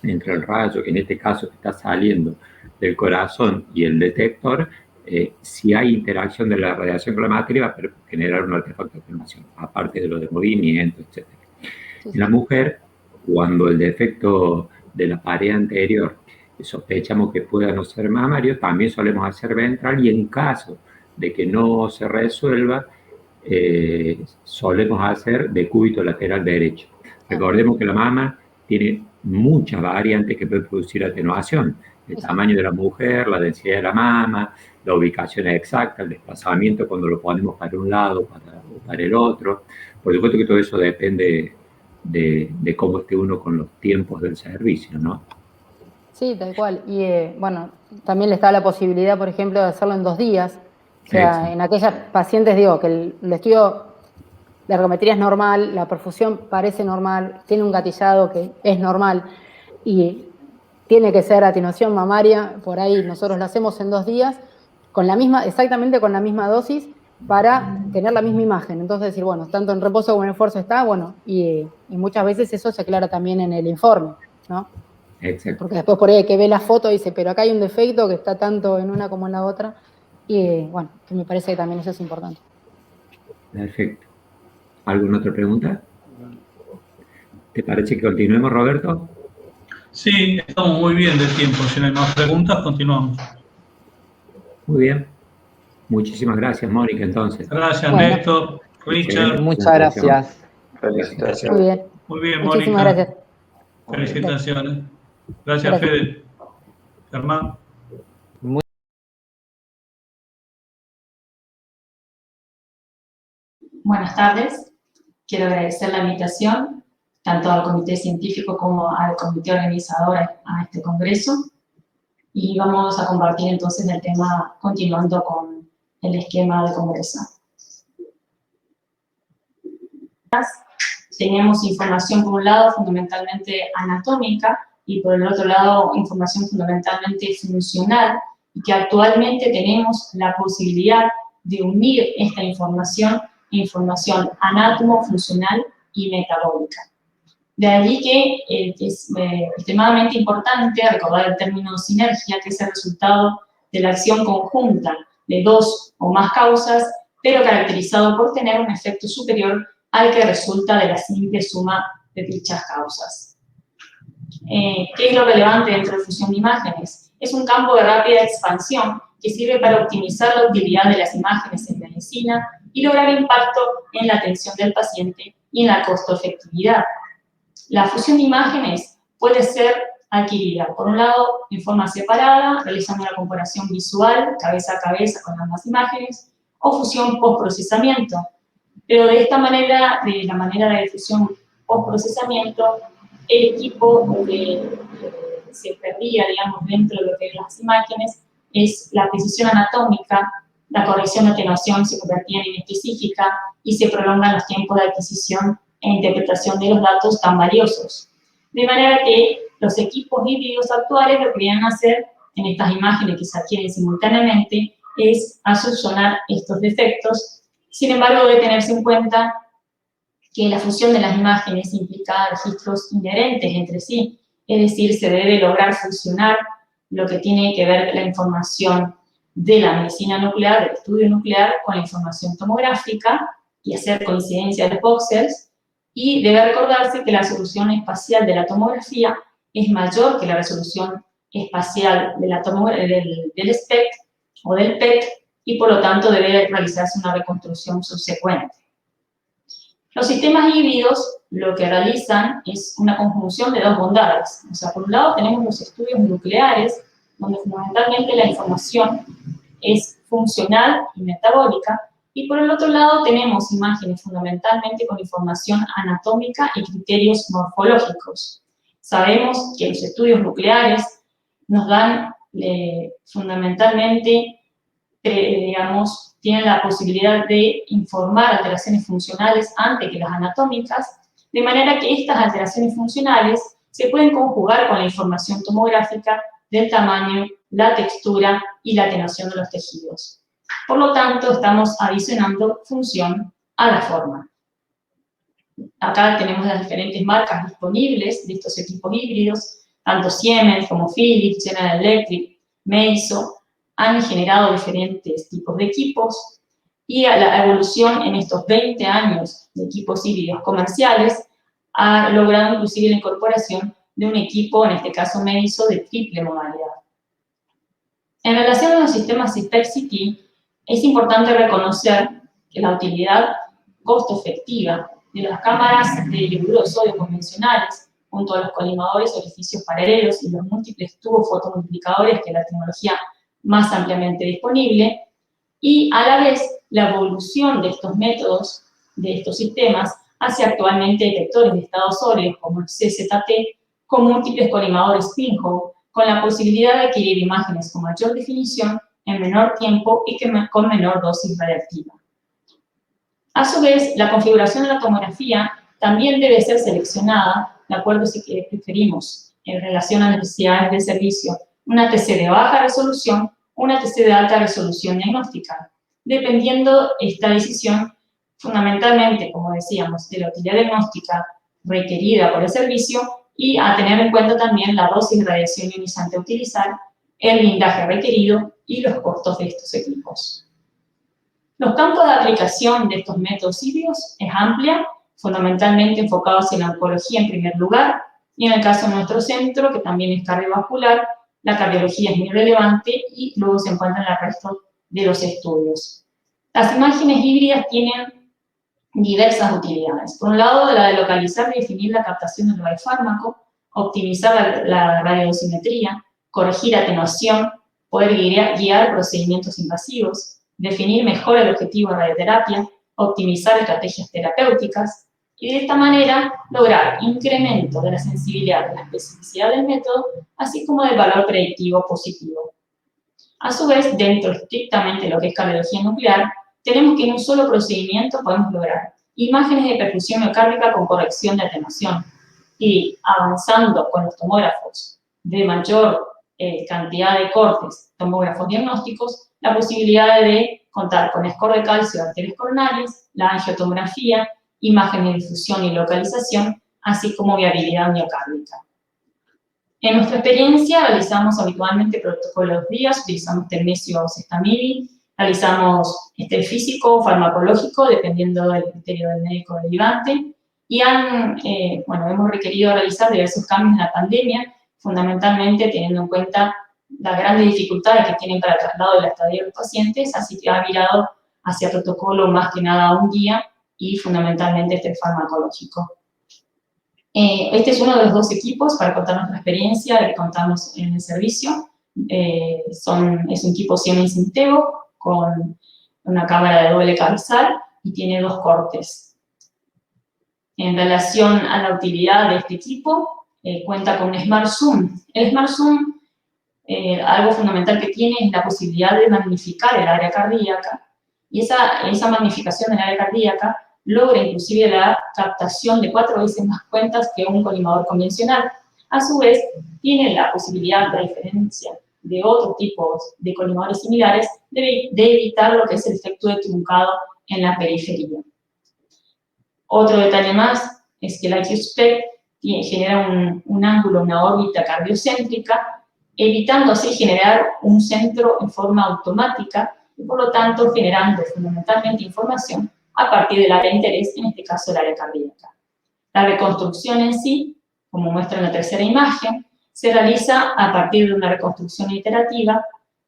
entre el rayo, que en este caso está saliendo del corazón, y el detector, si hay interacción de la radiación con la materia, va a generar un artefacto de atenuación, aparte de lo de movimiento, etc. En la mujer, cuando el defecto de la pared anterior sospechamos que pueda no ser mamario, también solemos hacer ventral, y en caso de que no se resuelva, solemos hacer decúbito lateral derecho. Recordemos que la mama tiene muchas variantes que pueden producir atenuación. El tamaño de la mujer, la densidad de la mama, la ubicación exacta, el desplazamiento cuando lo ponemos para un lado o para el otro. Por supuesto que todo eso depende de cómo esté uno con los tiempos del servicio, ¿no? Sí, tal cual. Y bueno, también le está la posibilidad, por ejemplo, de hacerlo en 2 días. O sea, Exacto. en aquellas pacientes, digo, que el estudio de ergometría es normal, la perfusión parece normal, tiene un gatillado que es normal y tiene que ser atenuación mamaria, por ahí nosotros lo hacemos en 2 días, exactamente con la misma dosis, para tener la misma imagen. Entonces decir, bueno, tanto en reposo como en esfuerzo está, bueno, y muchas veces eso se aclara también en el informe, ¿no? Exacto. Porque después por ahí que ve la foto dice, pero acá hay un defecto que está tanto en una como en la otra, y bueno, que me parece que también eso es importante. Perfecto. ¿Alguna otra pregunta? ¿Te parece que continuemos, Roberto? Sí, estamos muy bien de tiempo. Si no hay más preguntas, continuamos. Muy bien. Muchísimas gracias, Mónica, entonces. Gracias, Bueno. Néstor, Richard. Muchas gracias. Felicitaciones. Muy bien. Muy bien, Muchísimas Mónica. gracias. Felicitaciones. Gracias, Gracias. Fede. Germán. Buenas tardes. Quiero agradecer la invitación tanto al comité científico como al comité organizador a este congreso. Y vamos a compartir entonces el tema continuando con el esquema del congreso. Tenemos información por un lado fundamentalmente anatómica y por el otro lado información fundamentalmente funcional, y que actualmente tenemos la posibilidad de unir esta información anátomo-funcional y metabólica. De allí que es extremadamente importante recordar el término sinergia, que es el resultado de la acción conjunta de 2 o más causas, pero caracterizado por tener un efecto superior al que resulta de la simple suma de dichas causas. ¿Qué es lo relevante dentro de fusión de imágenes? Es un campo de rápida expansión que sirve para optimizar la utilidad de las imágenes en medicina y lograr impacto en la atención del paciente y en la costo-efectividad. La fusión de imágenes puede ser adquirida, por un lado, en forma separada, realizando una comparación visual, cabeza a cabeza con ambas imágenes, o fusión post-procesamiento. Pero de esta manera, de la manera de fusión post-procesamiento, el equipo que se perdía, digamos, dentro de lo que eran las imágenes, es la precisión anatómica, la corrección de atenuación se convertía en inespecífica y se prolongan los tiempos de adquisición e interpretación de los datos tan valiosos. De manera que los equipos híbridos actuales lo que vienen a hacer en estas imágenes que se adquieren simultáneamente es a subsanar estos defectos. Sin embargo, debe tenerse en cuenta que la fusión de las imágenes implica registros inherentes entre sí, es decir, se debe lograr fusionar lo que tiene que ver la información de la medicina nuclear, del estudio nuclear, con la información tomográfica y hacer coincidencia de voxels, y debe recordarse que la resolución espacial de la tomografía es mayor que la resolución espacial de del SPECT o del PET, y por lo tanto debe realizarse una reconstrucción subsecuente. Los sistemas híbridos lo que realizan es una conjunción de 2 bondades. O sea, por un lado tenemos los estudios nucleares, donde fundamentalmente la información es funcional y metabólica, y por el otro lado tenemos imágenes fundamentalmente con información anatómica y criterios morfológicos. Sabemos que los estudios nucleares nos dan fundamentalmente, digamos, tienen la posibilidad de informar alteraciones funcionales antes que las anatómicas, de manera que estas alteraciones funcionales se pueden conjugar con la información tomográfica del tamaño, la textura y la atenuación de los tejidos. Por lo tanto, estamos adicionando función a la forma. Acá tenemos las diferentes marcas disponibles de estos equipos híbridos, tanto Siemens como Philips, General Electric, Meiso, han generado diferentes tipos de equipos, y a la evolución en estos 20 años de equipos híbridos comerciales ha logrado inclusive la incorporación de un equipo, en este caso Meiso, de triple modalidad. En relación a los sistemas CPET-CT, es importante reconocer que la utilidad costo-efectiva de las cámaras de iodo de sodio convencionales, junto a los colimadores orificios paralelos y los múltiples tubos fotomultiplicadores, que es la tecnología más ampliamente disponible, y a la vez la evolución de estos métodos, de estos sistemas, hacia actualmente detectores de estado sólido como el CZT, con múltiples colimadores pinhole, con la posibilidad de adquirir imágenes con mayor definición en menor tiempo y con menor dosis radiactiva. A su vez, la configuración de la tomografía también debe ser seleccionada de acuerdo a si preferimos en relación a necesidades de servicio una TC de baja resolución o una TC de alta resolución diagnóstica, dependiendo esta decisión fundamentalmente, como decíamos, de la utilidad diagnóstica requerida por el servicio y a tener en cuenta también la dosis de radiación ionizante a utilizar, el blindaje requerido y los costos de estos equipos. Los campos de aplicación de estos métodos híbridos es amplia, fundamentalmente enfocados en la oncología en primer lugar, y en el caso de nuestro centro, que también es cardiovascular, la cardiología es muy relevante y luego se encuentra en el resto de los estudios. Las imágenes híbridas tienen diversas utilidades. Por un lado, la de localizar y definir la captación del radiofármaco, optimizar la radiosimetría, corregir atenuación, poder guiar procedimientos invasivos, definir mejor el objetivo de radioterapia, optimizar estrategias terapéuticas y de esta manera lograr incremento de la sensibilidad de la especificidad del método, así como del valor predictivo positivo. A su vez, dentro estrictamente de lo que es cardiología nuclear, tenemos que en un solo procedimiento podemos lograr imágenes de perfusión miocárdica con corrección de atenuación y avanzando con los tomógrafos de mayor cantidad de cortes, tomógrafos diagnósticos, la posibilidad de contar con score de calcio de arterias coronarias, la angiotomografía, imágenes de difusión y localización, así como viabilidad miocárdica. En nuestra experiencia realizamos habitualmente protocolos días, utilizamos tecnesio o cestamidi, realizamos físico o farmacológico, dependiendo del criterio del médico derivante, y hemos requerido realizar diversos cambios en la pandemia, fundamentalmente teniendo en cuenta las grandes dificultades que tienen para el traslado de la estadía de los pacientes, así que ha virado hacia protocolo más que nada un día y fundamentalmente farmacológico. Este es uno de los dos equipos para contar nuestra experiencia que contamos en el servicio. Es un equipo Siemens Intego con una cámara de doble cabezal y tiene 2 cortes. En relación a la utilidad de este equipo, cuenta con un Smart Zoom. El Smart Zoom, algo fundamental que tiene es la posibilidad de magnificar el área cardíaca, y esa magnificación del área cardíaca logra inclusive la captación de 4 veces más cuentas que un colimador convencional. A su vez, tiene la posibilidad, a diferencia de otros tipos de colimadores similares, de evitar lo que es el efecto de truncado en la periferia. Otro detalle más es que el IQ-SPEC genera un ángulo, una órbita cardiocéntrica, evitando así generar un centro en forma automática y por lo tanto generando fundamentalmente información a partir del área de interés, en este caso el área cardíaca. La reconstrucción en sí, como muestra en la tercera imagen, se realiza a partir de una reconstrucción iterativa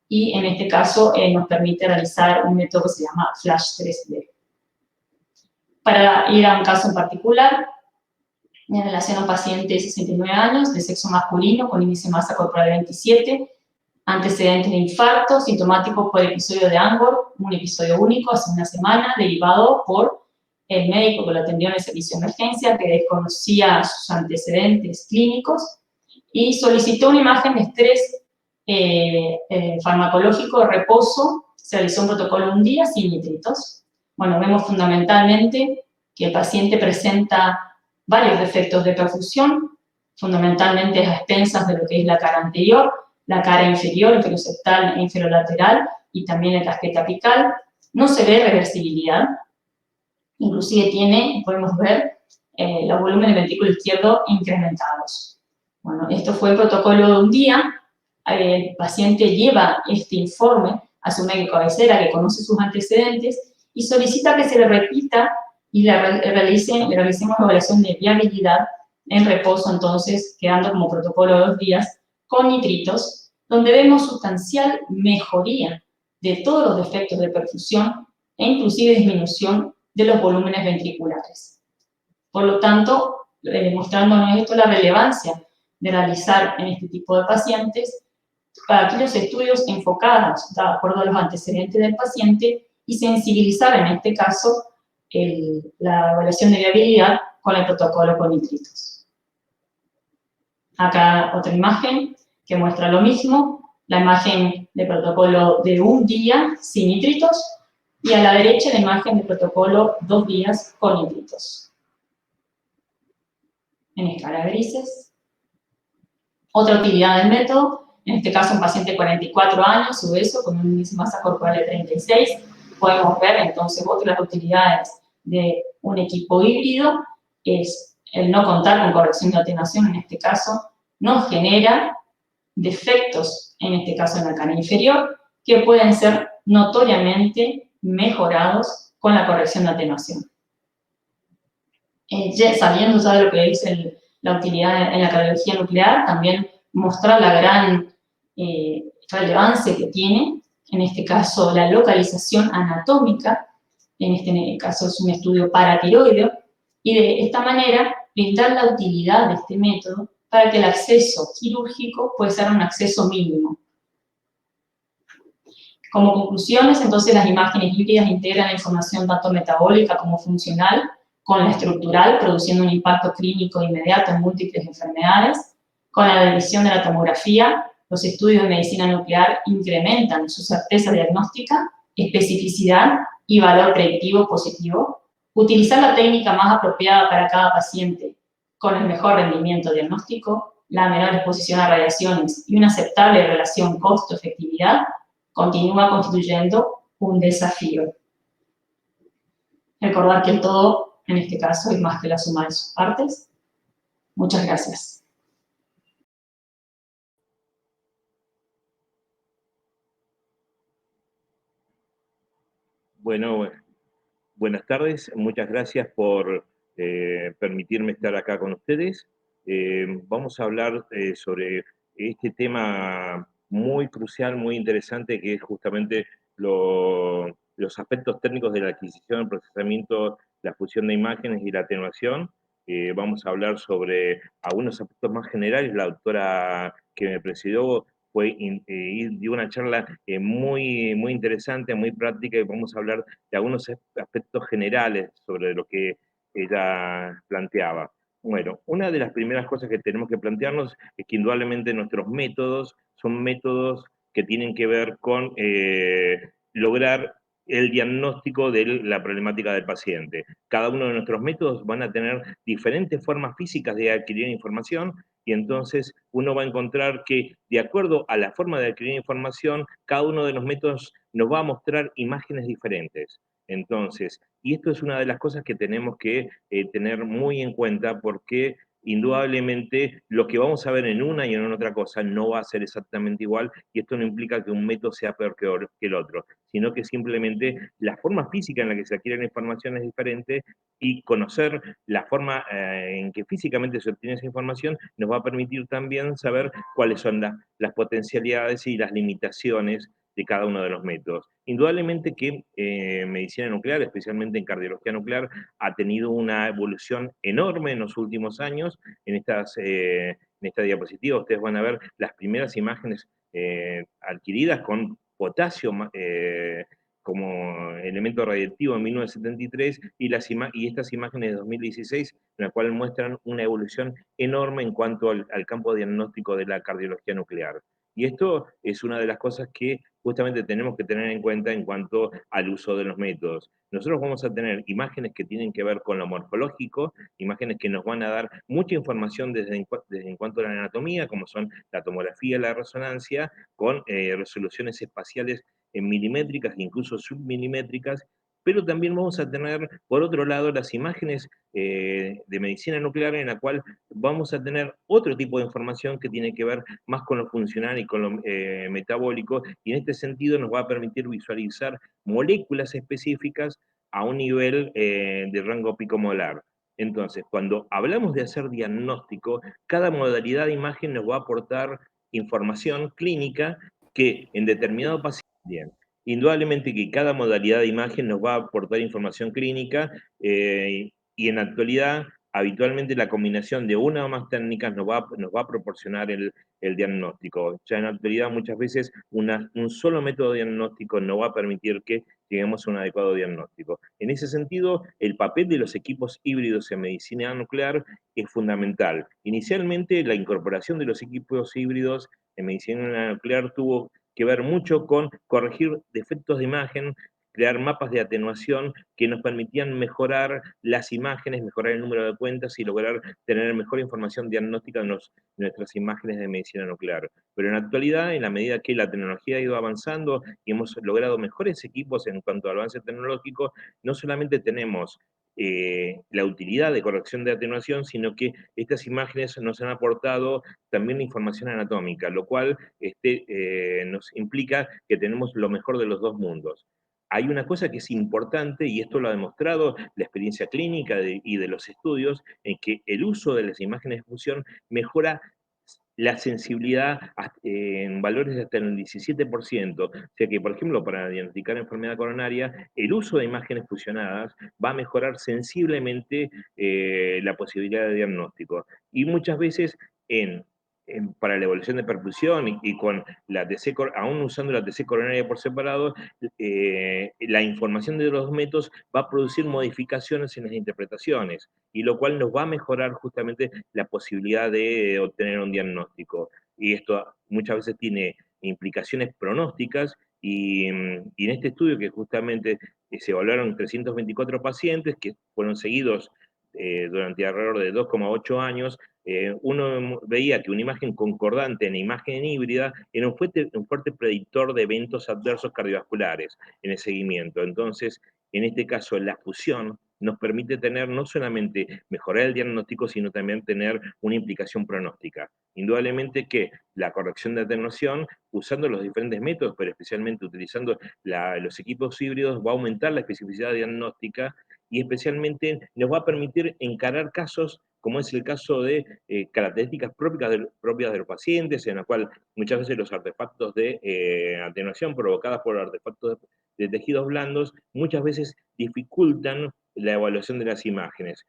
y en este caso nos permite realizar un método que se llama Flash 3D. Para ir a un caso en particular, en relación a un paciente de 69 años, de sexo masculino, con índice de masa corporal de 27, antecedentes de infarto, sintomático por episodio de Angor, un episodio único hace una semana, derivado por el médico que lo atendió en el servicio de emergencia, que desconocía sus antecedentes clínicos, y solicitó una imagen de estrés farmacológico de reposo. Se realizó un protocolo de un día sin nitritos. Bueno, vemos fundamentalmente que el paciente presenta varios defectos de perfusión, fundamentalmente a expensas de lo que es la cara anterior, la cara inferior, inferoseptal e inferolateral, y también el casquete apical. No se ve reversibilidad, inclusive podemos ver los volúmenes del ventrículo izquierdo incrementados. Bueno, esto fue el protocolo de un día. El paciente lleva este informe a su médico cabecera que conoce sus antecedentes y solicita que se le repita y le realicemos una evaluación de viabilidad en reposo, entonces quedando como protocolo de 2 días con nitritos, donde vemos sustancial mejoría de todos los defectos de perfusión e inclusive disminución de los volúmenes ventriculares. Por lo tanto, demostrándonos esto la relevancia de realizar en este tipo de pacientes para aquellos estudios enfocados de acuerdo a los antecedentes del paciente y sensibilizar en este caso la evaluación de viabilidad con el protocolo con nitritos. Acá otra imagen que muestra lo mismo, la imagen de protocolo de un día sin nitritos, y a la derecha la imagen de protocolo 2 días con nitritos. En escala grises. Otra utilidad del método, en este caso un paciente de 44 años, obeso, con un índice de masa corporal de 36, podemos ver entonces otras utilidades de un equipo híbrido, es el no contar con corrección de atenuación, en este caso, nos genera defectos, en este caso en la cara inferior, que pueden ser notoriamente mejorados con la corrección de atenuación. Sabiendo ya de lo que dice la utilidad en la cardiología nuclear, también mostrar la gran relevancia que tiene, en este caso la localización anatómica, en este caso es un estudio paratiroideo, y de esta manera brindar la utilidad de este método para que el acceso quirúrgico pueda ser un acceso mínimo. Como conclusiones, entonces las imágenes híbridas integran la información tanto metabólica como funcional con la estructural, produciendo un impacto clínico inmediato en múltiples enfermedades. Con la división de la tomografía, los estudios de medicina nuclear incrementan su certeza diagnóstica, especificidad y valor predictivo positivo. Utilizar la técnica más apropiada para cada paciente con el mejor rendimiento diagnóstico, la menor exposición a radiaciones y una aceptable relación costo-efectividad continúa constituyendo un desafío. Recordar que el todo, en este caso, es más que la suma de sus partes. Muchas gracias. Bueno, buenas tardes. Muchas gracias por permitirme estar acá con ustedes. Vamos a hablar sobre este tema muy crucial, muy interesante, que es justamente los aspectos técnicos de la adquisición, el procesamiento, la fusión de imágenes y la atenuación. Vamos a hablar sobre algunos aspectos más generales. La doctora que me presidió dio una charla muy interesante, muy práctica, y vamos a hablar de algunos aspectos generales sobre lo que ella planteaba. Bueno, una de las primeras cosas que tenemos que plantearnos es que indudablemente nuestros métodos son métodos que tienen que ver con lograr el diagnóstico de la problemática del paciente. Cada uno de nuestros métodos van a tener diferentes formas físicas de adquirir información, y entonces uno va a encontrar que, de acuerdo a la forma de adquirir información, cada uno de los métodos nos va a mostrar imágenes diferentes. Entonces, y esto es una de las cosas que tenemos que tener muy en cuenta, porque indudablemente lo que vamos a ver en una y en otra cosa no va a ser exactamente igual, y esto no implica que un método sea peor que el otro, sino que simplemente la forma física en la que se adquiere la información es diferente, y conocer la forma en que físicamente se obtiene esa información nos va a permitir también saber cuáles son las potencialidades y las limitaciones de cada uno de los métodos. Indudablemente que medicina nuclear, especialmente en cardiología nuclear, ha tenido una evolución enorme en los últimos años. En esta diapositiva ustedes van a ver las primeras imágenes adquiridas con potasio como elemento radiactivo en 1973, y estas imágenes de 2016, en la cual muestran una evolución enorme en cuanto al campo diagnóstico de la cardiología nuclear. Y esto es una de las cosas que justamente tenemos que tener en cuenta en cuanto al uso de los métodos. Nosotros vamos a tener imágenes que tienen que ver con lo morfológico, imágenes que nos van a dar mucha información desde en cuanto a la anatomía, como son la tomografía y la resonancia, con resoluciones espaciales en milimétricas, incluso submilimétricas, pero también vamos a tener, por otro lado, las imágenes de medicina nuclear, en la cual vamos a tener otro tipo de información que tiene que ver más con lo funcional y con lo metabólico, y en este sentido nos va a permitir visualizar moléculas específicas a un nivel de rango picomolar. Entonces, cuando hablamos de hacer diagnóstico, cada modalidad de imagen nos va a aportar información clínica que en determinado paciente, indudablemente que cada modalidad de imagen nos va a aportar información clínica, y en la actualidad habitualmente la combinación de una o más técnicas nos va a proporcionar el diagnóstico. Ya en la actualidad muchas veces un solo método diagnóstico no va a permitir que lleguemos a un adecuado diagnóstico. En ese sentido, el papel de los equipos híbridos en medicina nuclear es fundamental. Inicialmente, la incorporación de los equipos híbridos en medicina nuclear tuvo que ver mucho con corregir defectos de imagen, crear mapas de atenuación que nos permitían mejorar las imágenes, mejorar el número de cuentas y lograr tener mejor información diagnóstica en nuestras imágenes de medicina nuclear. Pero en la actualidad, en la medida que la tecnología ha ido avanzando y hemos logrado mejores equipos en cuanto al avance tecnológico, no solamente tenemos la utilidad de corrección de atenuación, sino que estas imágenes nos han aportado también información anatómica, lo cual nos implica que tenemos lo mejor de los dos mundos. Hay una cosa que es importante, y esto lo ha demostrado la experiencia clínica y de los estudios, en que el uso de las imágenes de fusión mejora la sensibilidad en valores de hasta el 17%. O sea que, por ejemplo, para diagnosticar enfermedad coronaria, el uso de imágenes fusionadas va a mejorar sensiblemente la posibilidad de diagnóstico. Y muchas veces para la evaluación de perfusión y con la TC, aún usando la TC coronaria por separado, la información de los dos métodos va a producir modificaciones en las interpretaciones, y lo cual nos va a mejorar justamente la posibilidad de obtener un diagnóstico. Y esto muchas veces tiene implicaciones pronósticas, y en este estudio que justamente se evaluaron 324 pacientes que fueron seguidos durante alrededor de 2,8 años, uno veía que una imagen concordante en la imagen híbrida era un fuerte predictor de eventos adversos cardiovasculares en el seguimiento. Entonces, en este caso, la fusión nos permite tener no solamente mejorar el diagnóstico, sino también tener una implicación pronóstica. Indudablemente que la corrección de atenuación, usando los diferentes métodos, pero especialmente utilizando los equipos híbridos, va a aumentar la especificidad diagnóstica y especialmente nos va a permitir encarar casos como es el caso de características propias de los pacientes, en la cual muchas veces los artefactos de atenuación provocadas por artefactos de tejidos blandos muchas veces dificultan la evaluación de las imágenes.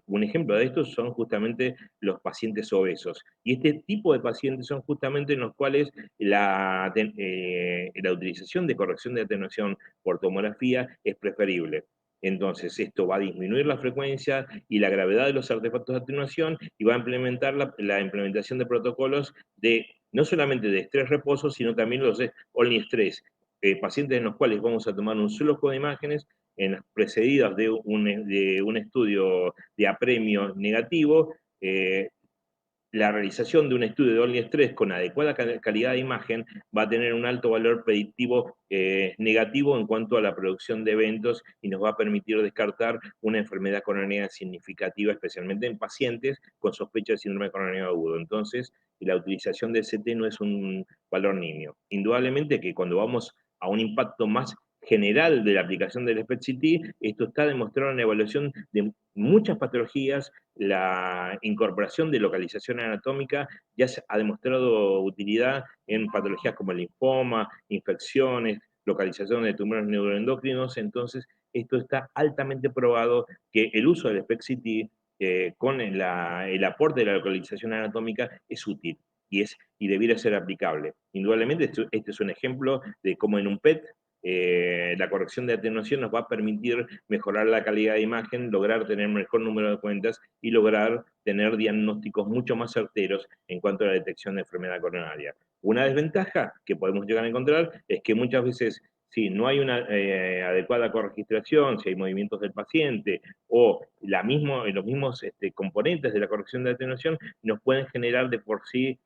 Un ejemplo de esto son justamente los pacientes obesos. Y este tipo de pacientes son justamente en los cuales la utilización de corrección de atenuación por tomografía es preferible. Entonces, esto va a disminuir la frecuencia y la gravedad de los artefactos de atenuación y va a implementar la implementación de protocolos no solamente de estrés-reposo, sino también los de only estrés. Pacientes en los cuales vamos a tomar un solo juego de imágenes precedidas de un estudio de apremio negativo, la realización de un estudio de only estrés con adecuada calidad de imagen va a tener un alto valor predictivo negativo en cuanto a la producción de eventos y nos va a permitir descartar una enfermedad coronaria significativa, especialmente en pacientes con sospecha de síndrome coronario agudo. Entonces, la utilización de CT no es un valor nimio. Indudablemente que cuando vamos a un impacto más general de la aplicación del SPECT-CT, esto está demostrado en la evaluación de muchas patologías. La incorporación de localización anatómica ya se ha demostrado utilidad en patologías como el linfoma, infecciones, localización de tumores neuroendocrinos. Entonces, esto está altamente probado que el uso del SPECT-CT con el aporte de la localización anatómica es útil y debiera ser aplicable. Indudablemente, este es un ejemplo de cómo en un PET la corrección de atenuación nos va a permitir mejorar la calidad de imagen, lograr tener un mejor número de cuentas y lograr tener diagnósticos mucho más certeros en cuanto a la detección de enfermedad coronaria. Una desventaja que podemos llegar a encontrar es que muchas veces, si no hay una adecuada corregistración, si hay movimientos del paciente o los mismos componentes de la corrección de atenuación, nos pueden generar de por sí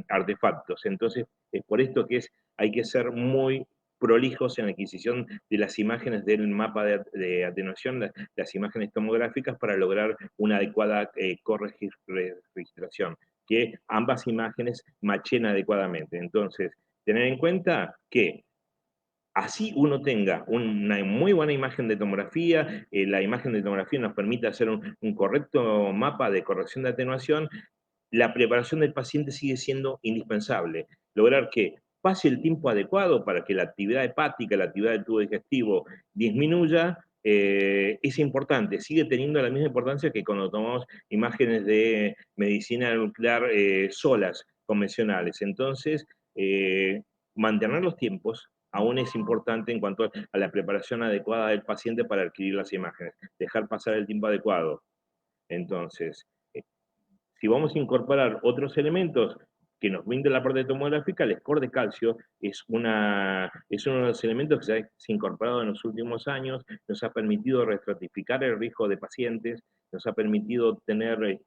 artefactos. Entonces, es por esto que hay que ser muy prolijos en la adquisición de las imágenes del mapa de atenuación, las imágenes tomográficas, para lograr una adecuada corregistración, que ambas imágenes machen adecuadamente. Entonces, tener en cuenta que así uno tenga una muy buena imagen de tomografía, la imagen de tomografía nos permite hacer un correcto mapa de corrección de atenuación, la preparación del paciente sigue siendo indispensable. Lograr que pase el tiempo adecuado para que la actividad hepática, la actividad del tubo digestivo disminuya es importante, sigue teniendo la misma importancia que cuando tomamos imágenes de medicina nuclear solas, convencionales. Entonces, mantener los tiempos aún es importante en cuanto a la preparación adecuada del paciente para adquirir las imágenes, dejar pasar el tiempo adecuado. Entonces, si vamos a incorporar otros elementos que nos brinde la parte tomográfica, el score de calcio es uno de los elementos que se ha incorporado en los últimos años, nos ha permitido reestratificar el riesgo de pacientes, nos ha permitido tener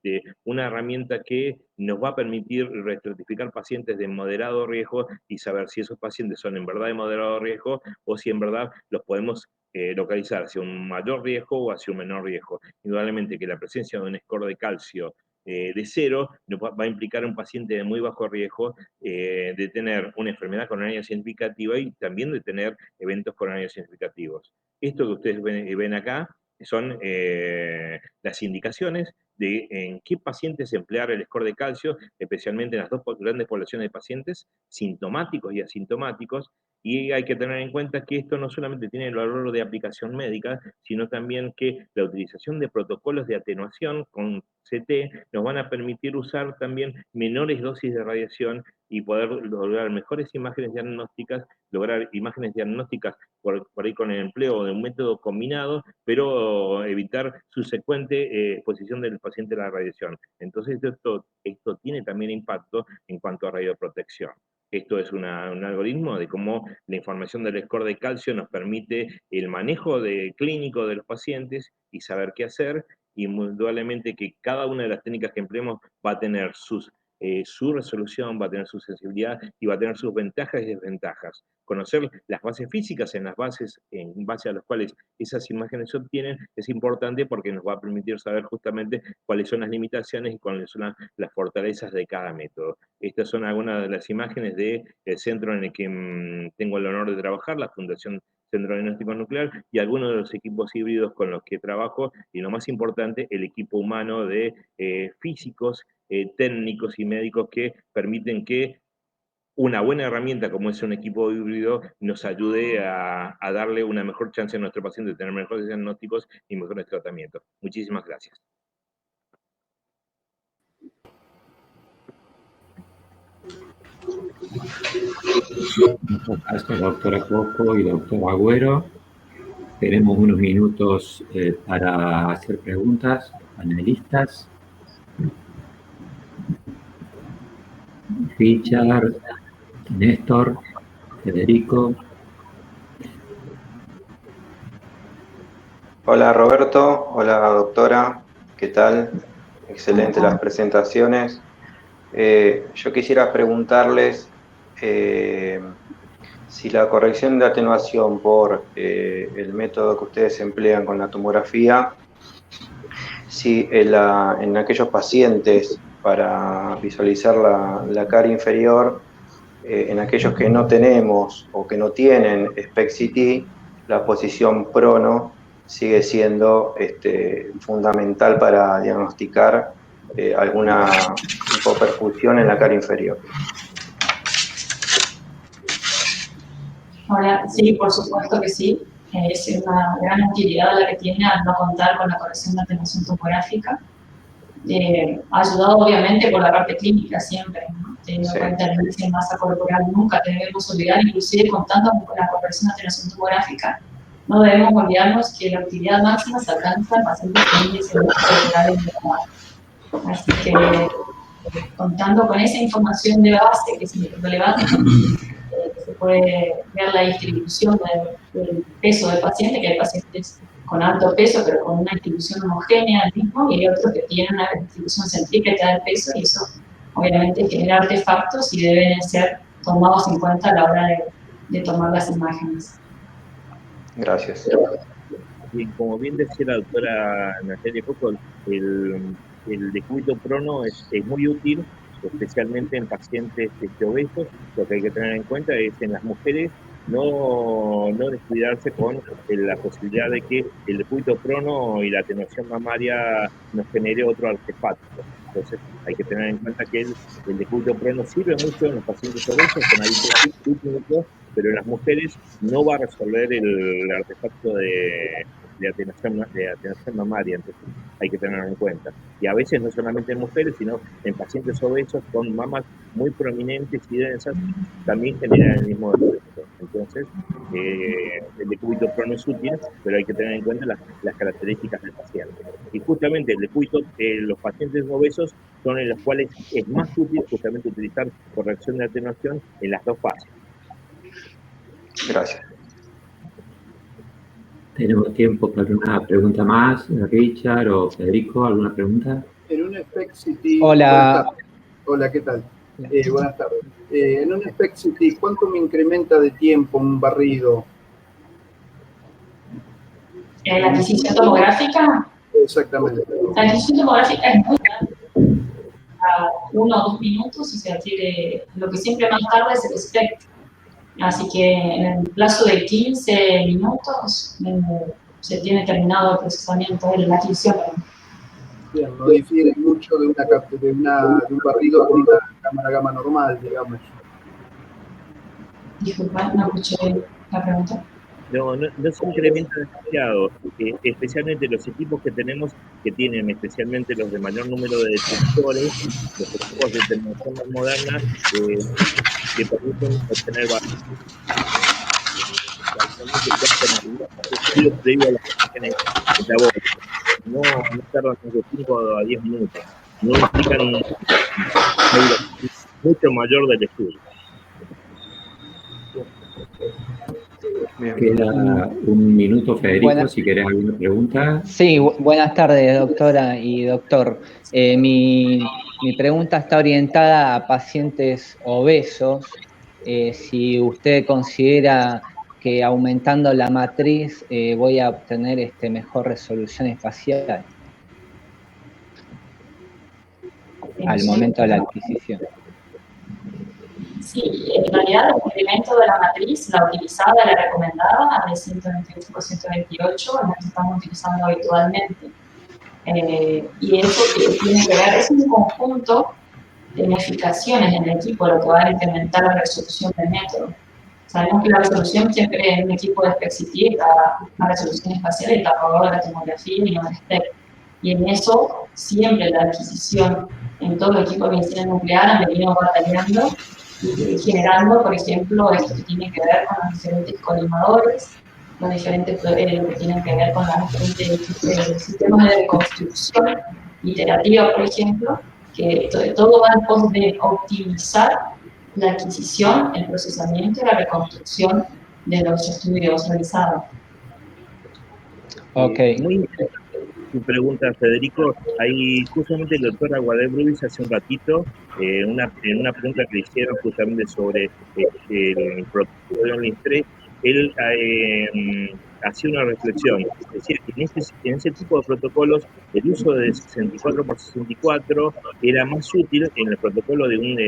una herramienta que nos va a permitir reestratificar pacientes de moderado riesgo y saber si esos pacientes son en verdad de moderado riesgo o si en verdad los podemos localizar hacia un mayor riesgo o hacia un menor riesgo. Indudablemente que la presencia de un score de calcio de 0 va a implicar a un paciente de muy bajo riesgo de tener una enfermedad coronaria significativa y también de tener eventos coronarios significativos. Esto que ustedes ven acá son las indicaciones de en qué pacientes emplear el score de calcio, especialmente en las dos grandes poblaciones de pacientes, sintomáticos y asintomáticos, y hay que tener en cuenta que esto no solamente tiene el valor de aplicación médica, sino también que la utilización de protocolos de atenuación con CT nos van a permitir usar también menores dosis de radiación y poder lograr mejores imágenes diagnósticas, lograr imágenes diagnósticas por ahí con el empleo de un método combinado, pero evitar subsecuente exposición del paciente a la radiación. Entonces esto tiene también impacto en cuanto a radioprotección. Esto es un algoritmo de cómo la información del score de calcio nos permite el manejo clínico de los pacientes y saber qué hacer, y indudablemente que cada una de las técnicas que empleemos va a tener su resolución, va a tener su sensibilidad y va a tener sus ventajas y desventajas. Conocer las bases físicas en base a las cuales esas imágenes se obtienen es importante porque nos va a permitir saber justamente cuáles son las limitaciones y cuáles son las fortalezas de cada método. Estas son algunas de las imágenes del centro en el que tengo el honor de trabajar, la Fundación Centro Diagnóstico Nuclear, y algunos de los equipos híbridos con los que trabajo, y lo más importante, el equipo humano de físicos, técnicos y médicos que permiten que una buena herramienta como es un equipo híbrido nos ayude a darle una mejor chance a nuestro paciente de tener mejores diagnósticos y mejores tratamientos. Muchísimas gracias. Muchas gracias, doctora Coco y doctor Agüero. Tenemos unos minutos para hacer preguntas, panelistas. Richard, Néstor, Federico. Hola Roberto, hola doctora, ¿qué tal? Excelente las presentaciones. Yo quisiera preguntarles si la corrección de atenuación por el método que ustedes emplean con la tomografía, si en aquellos pacientes para visualizar la cara inferior, en aquellos que no tenemos o que no tienen SPECT-CT, la posición prono sigue siendo fundamental para diagnosticar alguna hipoperfusión en la cara inferior. Hola, sí, por supuesto que sí. Es una gran utilidad la que tiene al no contar con la corrección de atenuación tomográfica. Ha ayudado obviamente por la parte clínica siempre, ¿no? Teniendo en cuenta el índice de masa corporal, nunca debemos olvidar, inclusive contando con la corrección de atenuación tomográfica, no debemos olvidarnos que la utilidad máxima se alcanza en pacientes con índice de masa corporal elevado. Así que contando con esa información de base que es relevante, se puede ver la distribución del peso del paciente, que hay pacientes con alto peso, pero con una distribución homogénea del mismo, y hay otros que tienen una distribución centrípeta del peso, y eso obviamente genera artefactos y deben ser tomados en cuenta a la hora de tomar las imágenes. Gracias. Y como bien decía la doctora Natalia Coco, el decúbito prono es muy útil, especialmente en pacientes obesos. Lo que hay que tener en cuenta es en las mujeres no descuidarse con la posibilidad de que el decúbito prono y la atenuación mamaria nos genere otro artefacto. Entonces hay que tener en cuenta que el decúbito prono sirve mucho en los pacientes obesos con hábitos, pero en las mujeres no va a resolver el artefacto de de atenuación mamaria, entonces hay que tenerlo en cuenta. Y a veces no solamente en mujeres, sino en pacientes obesos con mamas muy prominentes y densas, también generan el mismo efecto. Entonces, el decúbito prono es útil, pero hay que tener en cuenta las características del paciente. Y justamente el decúbito, los pacientes obesos son en los cuales es más útil justamente utilizar corrección de atenuación en las dos fases. Gracias. Tenemos tiempo para una pregunta más. Richard o Federico, ¿alguna pregunta? En un SPECT-CT... Hola. Hola, ¿qué tal? Buenas tardes. En un SPECT-CT, ¿cuánto me incrementa de tiempo un barrido? ¿La adquisición tomográfica? Exactamente. La adquisición tomográfica es muy rápida, a 1 o 2 minutos, y se adquiere lo que siempre más tarde es el SPECT. Así que en el plazo de 15 minutos se tiene terminado el procesamiento de la adquisición. Bien, no difiere mucho de un barrido con una cámara gamma normal, digamos. Disculpa, no escuché la pregunta. No se incrementa demasiado, especialmente los equipos que tenemos, que tienen especialmente los de mayor número de detectores, los equipos de tecnología más moderna, que permiten obtener no tardan de 5 a 10 minutos, no implican un mucho mayor del estudio. Queda un minuto, Federico, si querés alguna pregunta. Sí, buenas tardes, doctora y doctor. Mi pregunta está orientada a pacientes obesos. Si usted considera que aumentando la matriz voy a obtener mejor resolución espacial al momento de la adquisición. Sí, en realidad el incremento de la matriz, la utilizada, la recomendada, de 128 por 128, es la que estamos utilizando habitualmente. Y eso tiene que ver, es un conjunto de modificaciones en el equipo lo que va a incrementar la resolución del método. Sabemos que la resolución siempre en un equipo de SPECT-CT está una resolución espacial y está a favor de la tomografía y no del SPECT. Y en eso siempre la adquisición en todo el equipo de medicina nuclear han venido batallando y generando, por ejemplo, esto que tiene que ver con los diferentes colimadores, los diferentes lo que tienen que ver con los diferentes sistemas de reconstrucción iterativa, por ejemplo, que todo va en pos de optimizar la adquisición, el procesamiento y la reconstrucción de los estudios realizados. Ok. Muy interesante tu pregunta, Federico. Ahí justamente el doctor Aguadé-Bruis hace un ratito, en una pregunta que le hicieron justamente sobre el protocolo de ONLINS 3, él hacía una reflexión. Decía que en ese tipo de protocolos el uso de 64x64 era más útil en el protocolo de un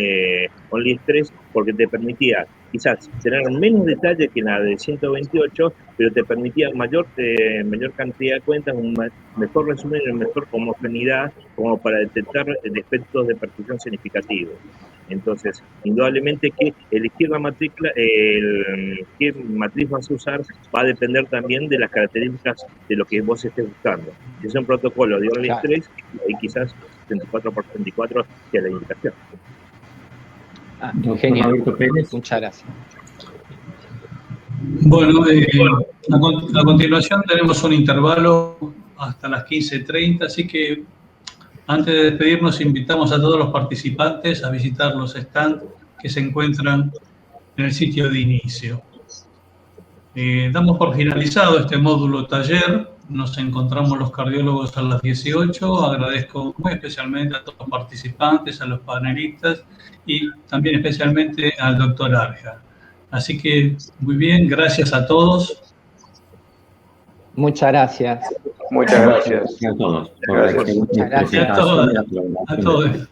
ONLINS 3 porque te permitía quizás tener menos detalle que en la de 128, pero te permitía mayor cantidad de cuentas, un mejor resumen y mejor homogeneidad como para detectar defectos de percusión significativos. Entonces, indudablemente que elegir la matrícula, qué matriz vas a usar, va a depender también de las características de lo que vos estés buscando. Si es un protocolo de ONLINS 3, ahí quizás 64x64 sea la indicación. Genial. Muchas gracias. Bueno, a continuación tenemos un intervalo hasta las 15:30, así que antes de despedirnos invitamos a todos los participantes a visitar los stands que se encuentran en el sitio de inicio. Damos por finalizado este módulo taller. Nos encontramos los cardiólogos a las 18. Agradezco muy especialmente a todos los participantes, a los panelistas y también especialmente al doctor Arja. Así que, muy bien, gracias a todos. Muchas gracias. Muchas gracias. A todos. Gracias. Muchas gracias. A todos.